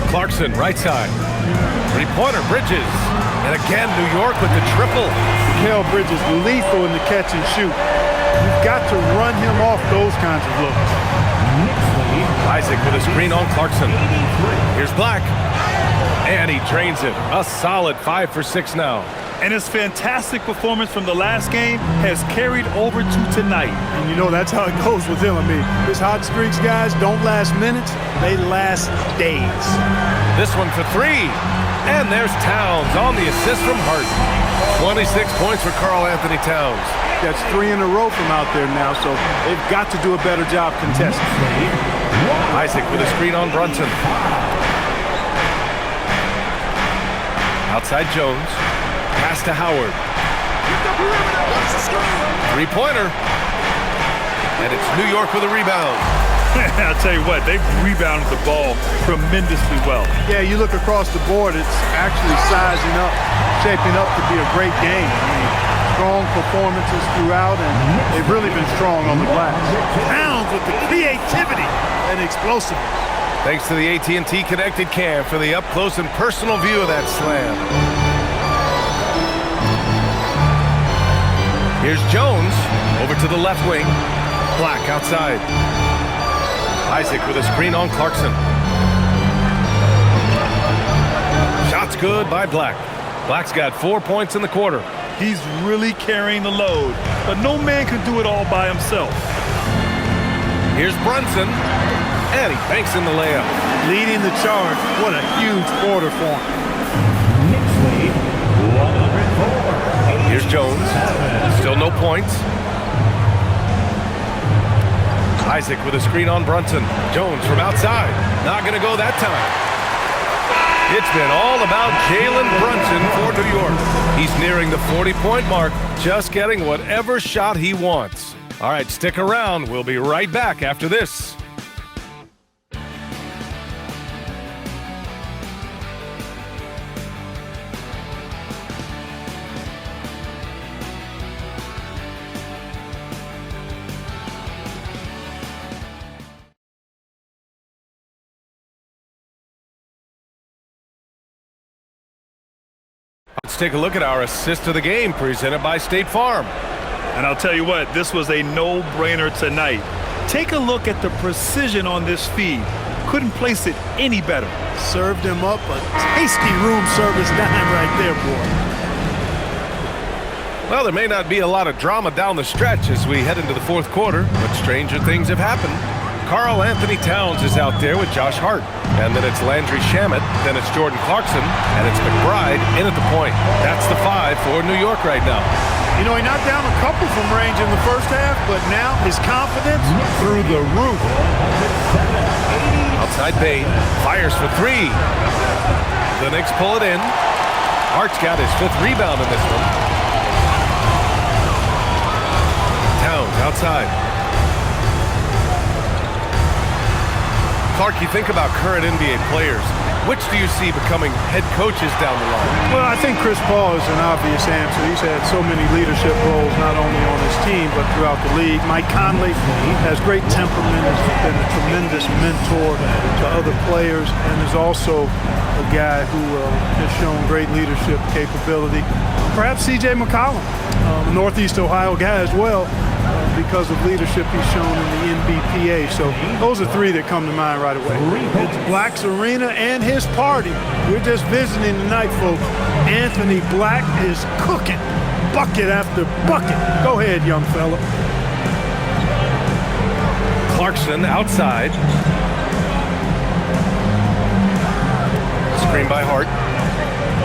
Clarkson, right side. Three-pointer, Bridges. And again, New York with the triple. Mikal Bridges, lethal in the catch and shoot. You've got to run him off those kinds of looks. Isaac with a screen on Clarkson. Here's Black. And he drains it. A solid 5 for 6 now. And his fantastic performance from the last game has carried over to tonight. And you know, that's how it goes with him. I mean, his hot streaks, guys, don't last minutes. They last days. This one for 3. And there's Towns on the assist from Hart. 26 points for Karl Anthony Towns. That's 3 in a row from out there now, so they've got to do a better job contesting. Isaac with a screen on Brunson. Outside Jones. Pass to Howard. Three-pointer. And it's New York with a rebound. I'll tell you what, they've rebounded the ball tremendously well. Yeah, you look across the board, it's actually sizing up, shaping up to be a great game. I mean, strong performances throughout, and they've really been strong on the glass. Towns with the creativity And explosiveness. Thanks to the AT&T Connected Cam for the up-close and personal view of that slam. Here's Jones over to the left wing. Black outside. Isaac with a screen on Clarkson. Shot's good by Black. Black's got 4 points in the quarter. He's really carrying the load, but no man can do it all by himself. Here's Brunson, and he banks in the layup. Leading the charge. What a huge quarter for him. Knicks lead 104. Here's Jones. Still no points. Isaac with a screen on Brunson. Jones from outside. Not going to go that time. It's been all about Jalen Brunson for New York. He's nearing the 40-point mark, just getting whatever shot he wants. All right, stick around. We'll be right back after this. Let's take a look at our assist of the game presented by State Farm. And I'll tell you what, this was a no-brainer tonight. Take a look at the precision on this feed. Couldn't place it any better. Served him up a tasty room service dime right there, boy. Well, there may not be a lot of drama down the stretch as we head into the fourth quarter, but stranger things have happened. Karl Anthony Towns is out there with Josh Hart. And then it's Landry Shamet, then it's Jordan Clarkson, and it's McBride in at the point. That's the 5 for New York right now. You know, he knocked down a couple from range in the first half, but now his confidence through the roof. Outside Bain, fires for 3. The Knicks pull it in. Hart's got his 5th rebound in this one. Towns outside. Clark, you think about current NBA players. Which do you see becoming head coaches down the line? Well, I think Chris Paul is an obvious answer. He's had so many leadership roles, not only on his team, but throughout the league. Mike Conley has great temperament, has been a tremendous mentor to other players, and is also a guy who has shown great leadership capability. Perhaps C.J. McCollum, a Northeast Ohio guy as well, because of leadership he's shown in the NBPA. So those are 3 that come to mind right away. It's Black's arena and his party. We're just visiting tonight, folks. Anthony Black is cooking bucket after bucket. Go ahead, young fella. Clarkson outside. Screen by Hart.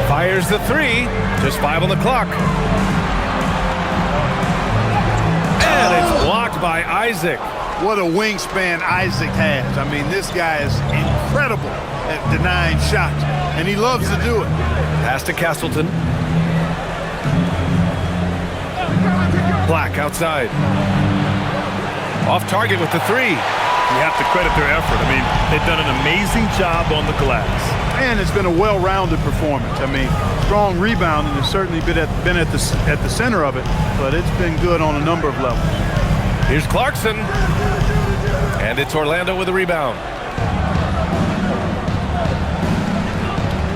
Fires the 3. Just 5 on the clock. And it's blocked by Isaac. What a wingspan Isaac has. I mean, this guy is incredible at denying shots, and he loves to do it. Pass to Castleton. Black outside. Off target with the 3. You have to credit their effort. I mean, they've done an amazing job on the glass. And it's been a well-rounded performance. I mean, strong rebounding has certainly been at the center of it, but it's been good on a number of levels. Here's Clarkson. And it's Orlando with a rebound.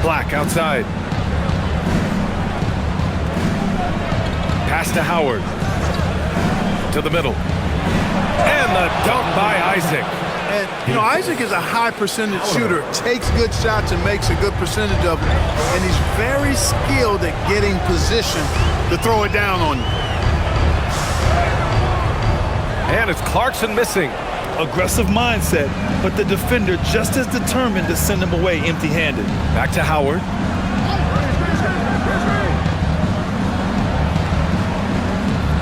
Black outside. Pass to Howard. To the middle. And the dunk by Isaac. And, you know, Isaac is a high percentage shooter, takes good shots and makes a good percentage of them. And he's very skilled at getting position to throw it down on you. And it's Clarkson missing. Aggressive mindset, but the defender just as determined to send him away empty-handed. Back to Howard.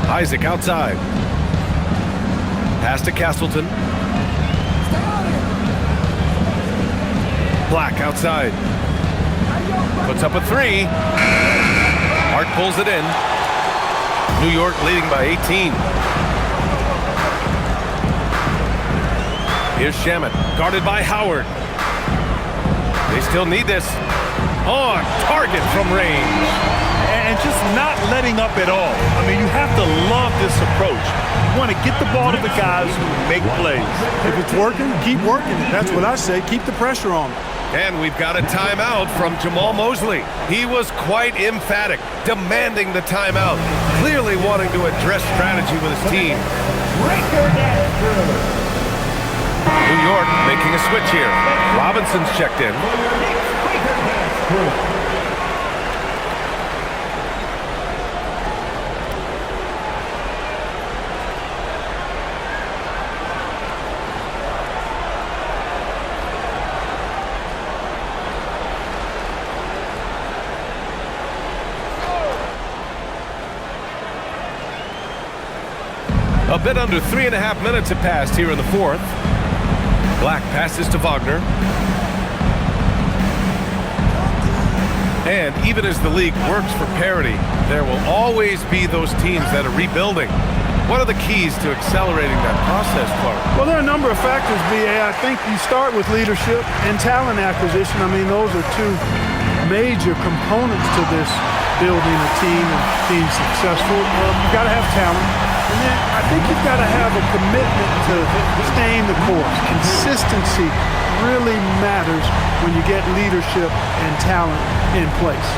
Isaac outside. Pass to Castleton. Black outside. Puts up a 3. Hart pulls it in. New York leading by 18. Here's Shamet, guarded by Howard. They still need this. On target from range. And just not letting up at all. I mean, you have to love this approach. You want to get the ball to the guys who make plays. If it's working, keep working. That's what I say. Keep the pressure on them. And we've got a timeout from Jamal Mosley. He was quite emphatic, demanding the timeout, clearly wanting to address strategy with his team. New York making a switch here. Robinson's checked in. A bit under 3.5 minutes have passed here in the fourth. Black passes to Wagner. And even as the league works for parity, there will always be those teams that are rebuilding. What are the keys to accelerating that process, Clark? Well, there are a number of factors, B.A. I think you start with leadership and talent acquisition. I mean, those are two major components to this building a team and being successful. You've got to have talent. And then I think you've got to have a commitment to staying the course. Consistency really matters when you get leadership and talent in place.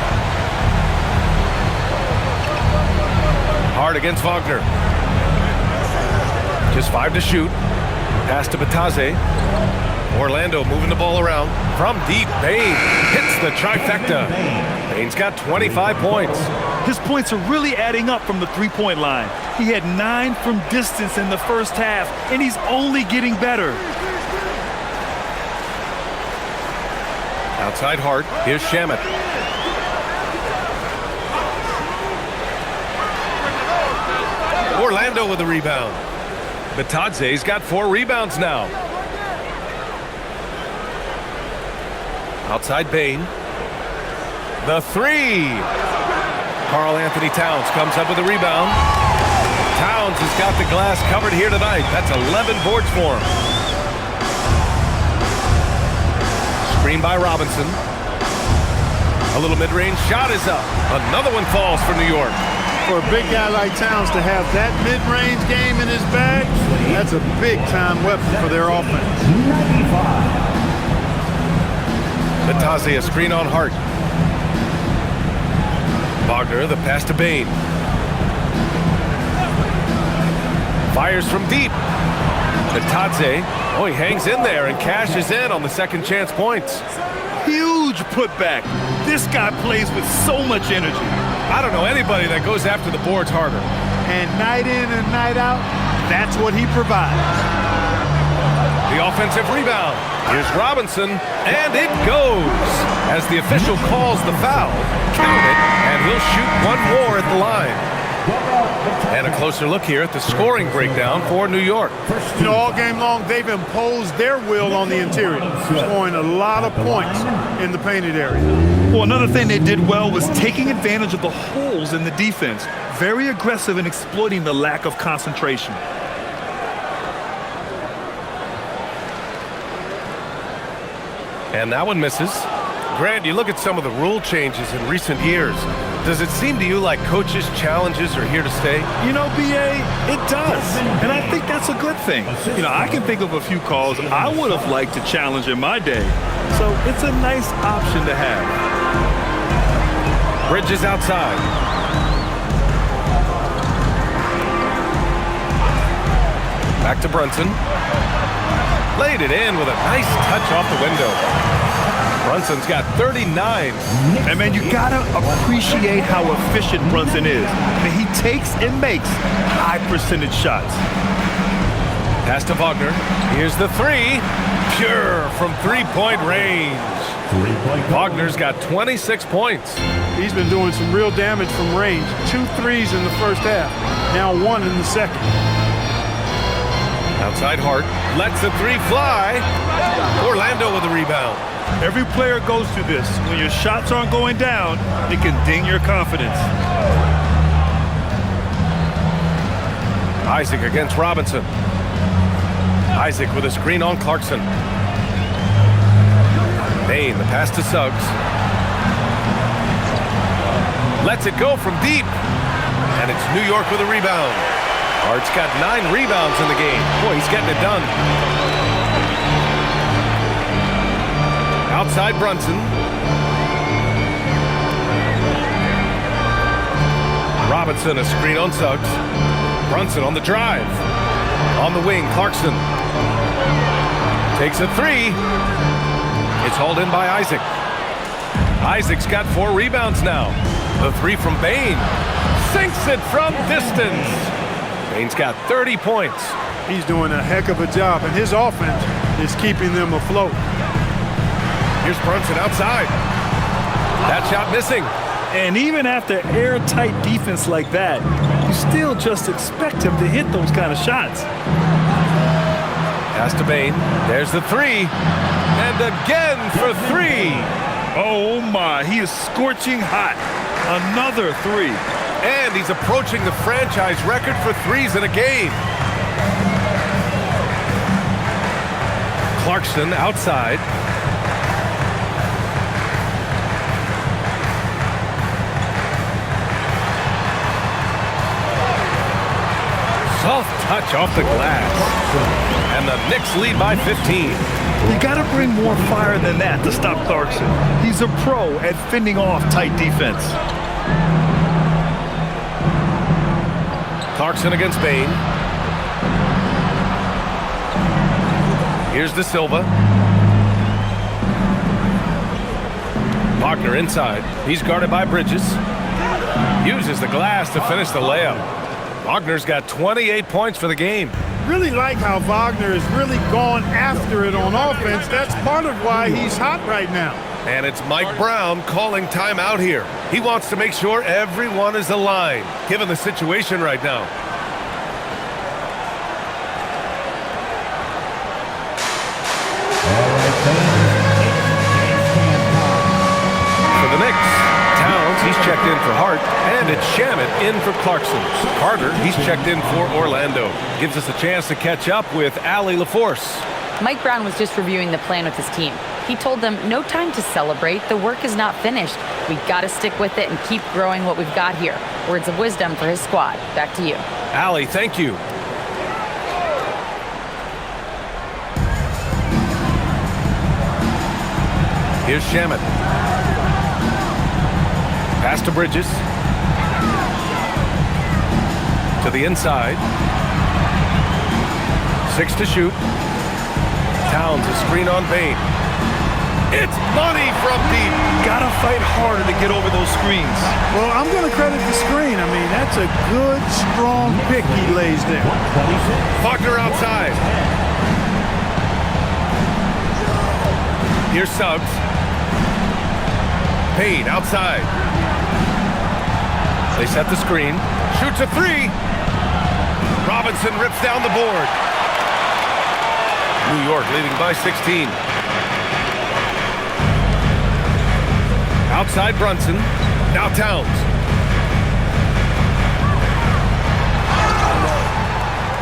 Hard against Wagner. Just 5 to shoot. Pass to Batadze. Orlando moving the ball around. From deep, Bane hits the trifecta. Bane's got 25 points. His points are really adding up from the three-point line. He had 9 from distance in the first half, and he's only getting better. Outside Hart. Here's Shamet. Orlando with the rebound. Batadze's got 4 rebounds now. Outside Bane. The 3. Karl Anthony Towns comes up with a rebound. Towns has got the glass covered here tonight. That's 11 boards for him. Screen by Robinson. A little mid-range shot is up. Another one falls for New York. For a big guy like Towns to have that mid-range game in his bag, that's a big-time weapon for their offense. Batadze, a screen on Hart. Wagner, the pass to Bane. Fires from deep. Batadze, oh, he hangs in there and cashes in on the second chance points. Huge putback. This guy plays with so much energy. I don't know anybody that goes after the boards harder. And night in and night out, that's what he provides. The offensive rebound. Here's Robinson, and it goes. As the official calls the foul, count it, and he'll shoot one more at the line. And a closer look here at the scoring breakdown for New York. You know, all game long, they've imposed their will on the interior, scoring a lot of points in the painted area. Well, another thing they did well was taking advantage of the holes in the defense. Very aggressive in exploiting the lack of concentration. And that one misses. Grant, you look at some of the rule changes in recent years. Does it seem to you like coaches' challenges are here to stay? You know, B.A., it does. And I think that's a good thing. You know, I can think of a few calls I would have liked to challenge in my day. So it's a nice option to have. Bridges outside. Back to Brunson. Laid it in with a nice touch off the window. Brunson's got 39. And, man, you got to appreciate how efficient Brunson is. I mean, he takes and makes high-percentage shots. Pass to Wagner. Here's the 3. Pure from three-point range. Wagner's got 26 points. He's been doing some real damage from range. 2 threes in the first half. Now 1 in the second. Outside Hart. Lets the 3 fly. Orlando with the rebound. Every player goes through this. When your shots aren't going down, it can ding your confidence. Isaac against Robinson. Isaac with a screen on Clarkson. Bane, the pass to Suggs. Lets it go from deep. And it's New York with a rebound. Hart's got 9 rebounds in the game. Boy, he's getting it done. Outside Brunson. Robinson, a screen on Suggs. Brunson on the drive. On the wing, Clarkson. Takes a 3. It's hauled in by Isaac. Isaac's got 4 rebounds now. The 3 from Bane. Sinks it from distance. Bane's got 30 points. He's doing a heck of a job, and his offense is keeping them afloat. Here's Brunson outside. That shot missing. And even after airtight defense like that, you still just expect him to hit those kind of shots. Pass to Bane. There's the 3. And again for 3. Oh my, he is scorching hot. Another 3. And he's approaching the franchise record for 3s in a game. Clarkson outside. Soft touch off the glass. And the Knicks lead by 15. You got to bring more fire than that to stop Clarkson. He's a pro at fending off tight defense. Clarkson against Bane. Here's De Silva. Wagner inside. He's guarded by Bridges. Uses the glass to finish the layup. Wagner's got 28 points for the game. Really like how Wagner has really gone after it on offense. That's part of why he's hot right now. And it's Mike Brown calling timeout here. He wants to make sure everyone is aligned, given the situation right now. For the Knicks, Towns, he's checked in for Hart, and it's Shamet in for Clarkson. Carter, he's checked in for Orlando. Gives us a chance to catch up with Allie LaForce. Mike Brown was just reviewing the plan with his team. He told them, no time to celebrate. The work is not finished. We've got to stick with it and keep growing what we've got here. Words of wisdom for his squad. Back to you. Allie, thank you. Here's Shamet. Pass to Bridges. To the inside. 6 to shoot. Towns a screen on Bane. It's money from deep. Gotta fight harder to get over those screens. Well, I'm going to credit the screen. I mean, that's a good, strong pick he lays there. Wagner outside. Here's Suggs. Payne outside. They set the screen. Shoots a 3. Robinson rips down the board. New York leading by 16. Outside Brunson. Now Towns.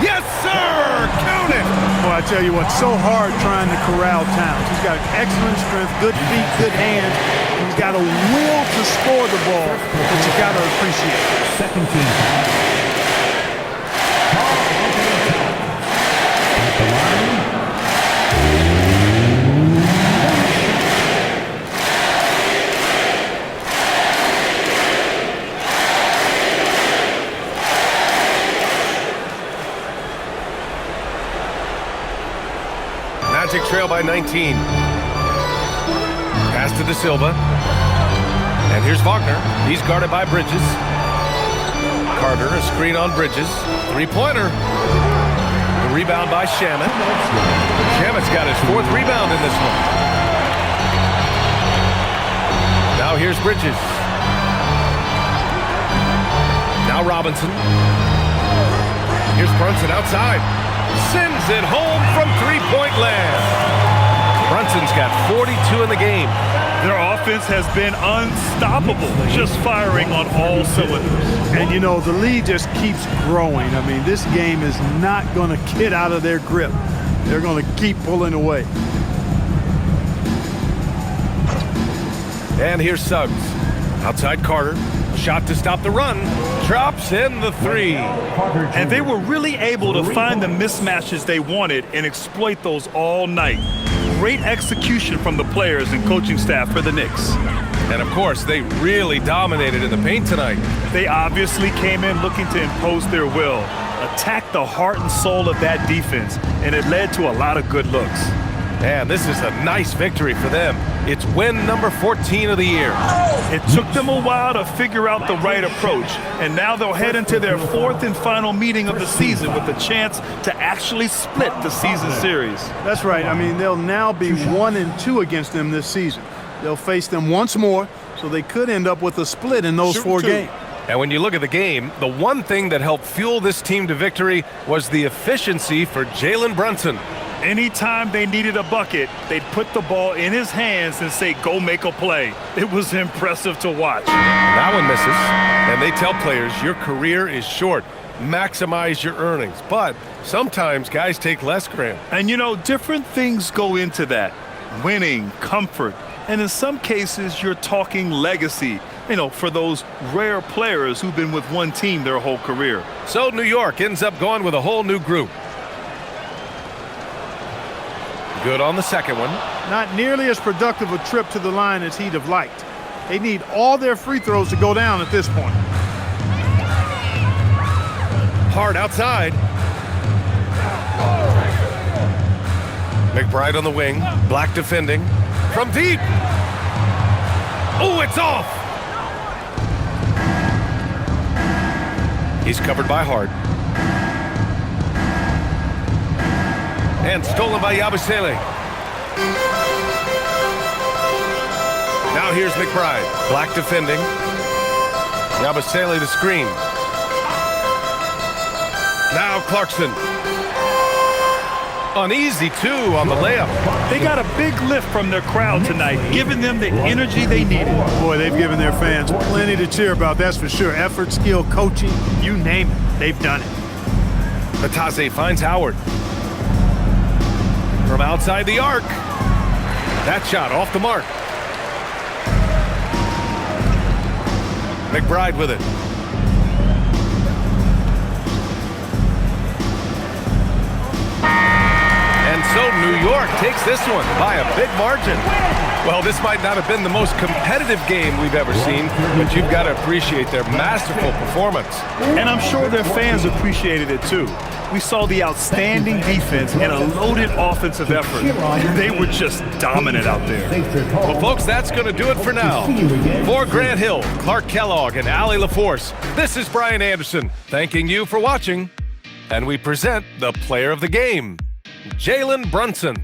Yes, sir! Count it! Well, I tell you what, so hard trying to corral Towns. He's got excellent strength, good feet, good hands. He's got a will to score the ball that you got to appreciate. Second team foul. At the line. Magic trail by 19. Pass to De Silva. And here's Wagner. He's guarded by Bridges. Carter, a screen on Bridges. 3-pointer. The rebound by Shamet. Shamet's got his 4th rebound in this one. Now here's Bridges. Now Robinson. Here's Brunson outside. Sends it home from 3-point land. Brunson's got 42 in the game. Their offense has been unstoppable, just firing on all cylinders. And, you know, the lead just keeps growing. I mean, this game is not going to get out of their grip. They're going to keep pulling away. And here's Suggs. Outside Carter. Shot to stop the run. Drops in the three. And they were really able to find the mismatches they wanted and exploit those all night. Great execution from the players and coaching staff for the Knicks. And of course, they really dominated in the paint tonight. They obviously came in looking to impose their will, attack the heart and soul of that defense, and it led to a lot of good looks. And this is a nice victory for them. It's win number 14 of the year. It took them a while to figure out the right approach, and now they'll head into their fourth and final meeting of the season with a chance to actually split the season series. That's right. I mean, they'll now be 1-2 against them this season. They'll face them once more, so they could end up with a split in those 4 games. And when you look at the game, the one thing that helped fuel this team to victory was the efficiency for Jalen Brunson. Anytime they needed a bucket, they'd put the ball in his hands and say, go make a play. It was impressive to watch. That one misses, and they tell players your career is short. Maximize your earnings. But sometimes guys take less, Graham. And you know, different things go into that. Winning, comfort, and in some cases, you're talking legacy. You know, for those rare players who've been with one team their whole career. So New York ends up going with a whole new group. Good on the second one. Not nearly as productive a trip to the line as he'd have liked. They need all their free throws to go down at this point. Hard outside. McBride on the wing. Black defending. From deep. Oh, it's off. He's covered by Hart. And stolen by Yabusele. Now here's McBride. Black defending. Yabusele the screen. Now Clarkson. Uneasy, too, on the layup. They got a big lift from their crowd tonight, giving them the energy they needed. Boy, they've given their fans plenty to cheer about, that's for sure. Effort, skill, coaching, you name it, they've done it. Batase finds Howard. From outside the arc. That shot off the mark. McBride with it. And so New York takes this one by a big margin. Well, this might not have been the most competitive game we've ever seen, but you've got to appreciate their masterful performance. And I'm sure their fans appreciated it too. We saw the outstanding defense and a loaded offensive effort. They were just dominant out there. Well, folks, that's going to do it for now. For Grant Hill, Clark Kellogg, and Allie LaForce, this is Brian Anderson thanking you for watching. And we present the player of the game, Jalen Brunson.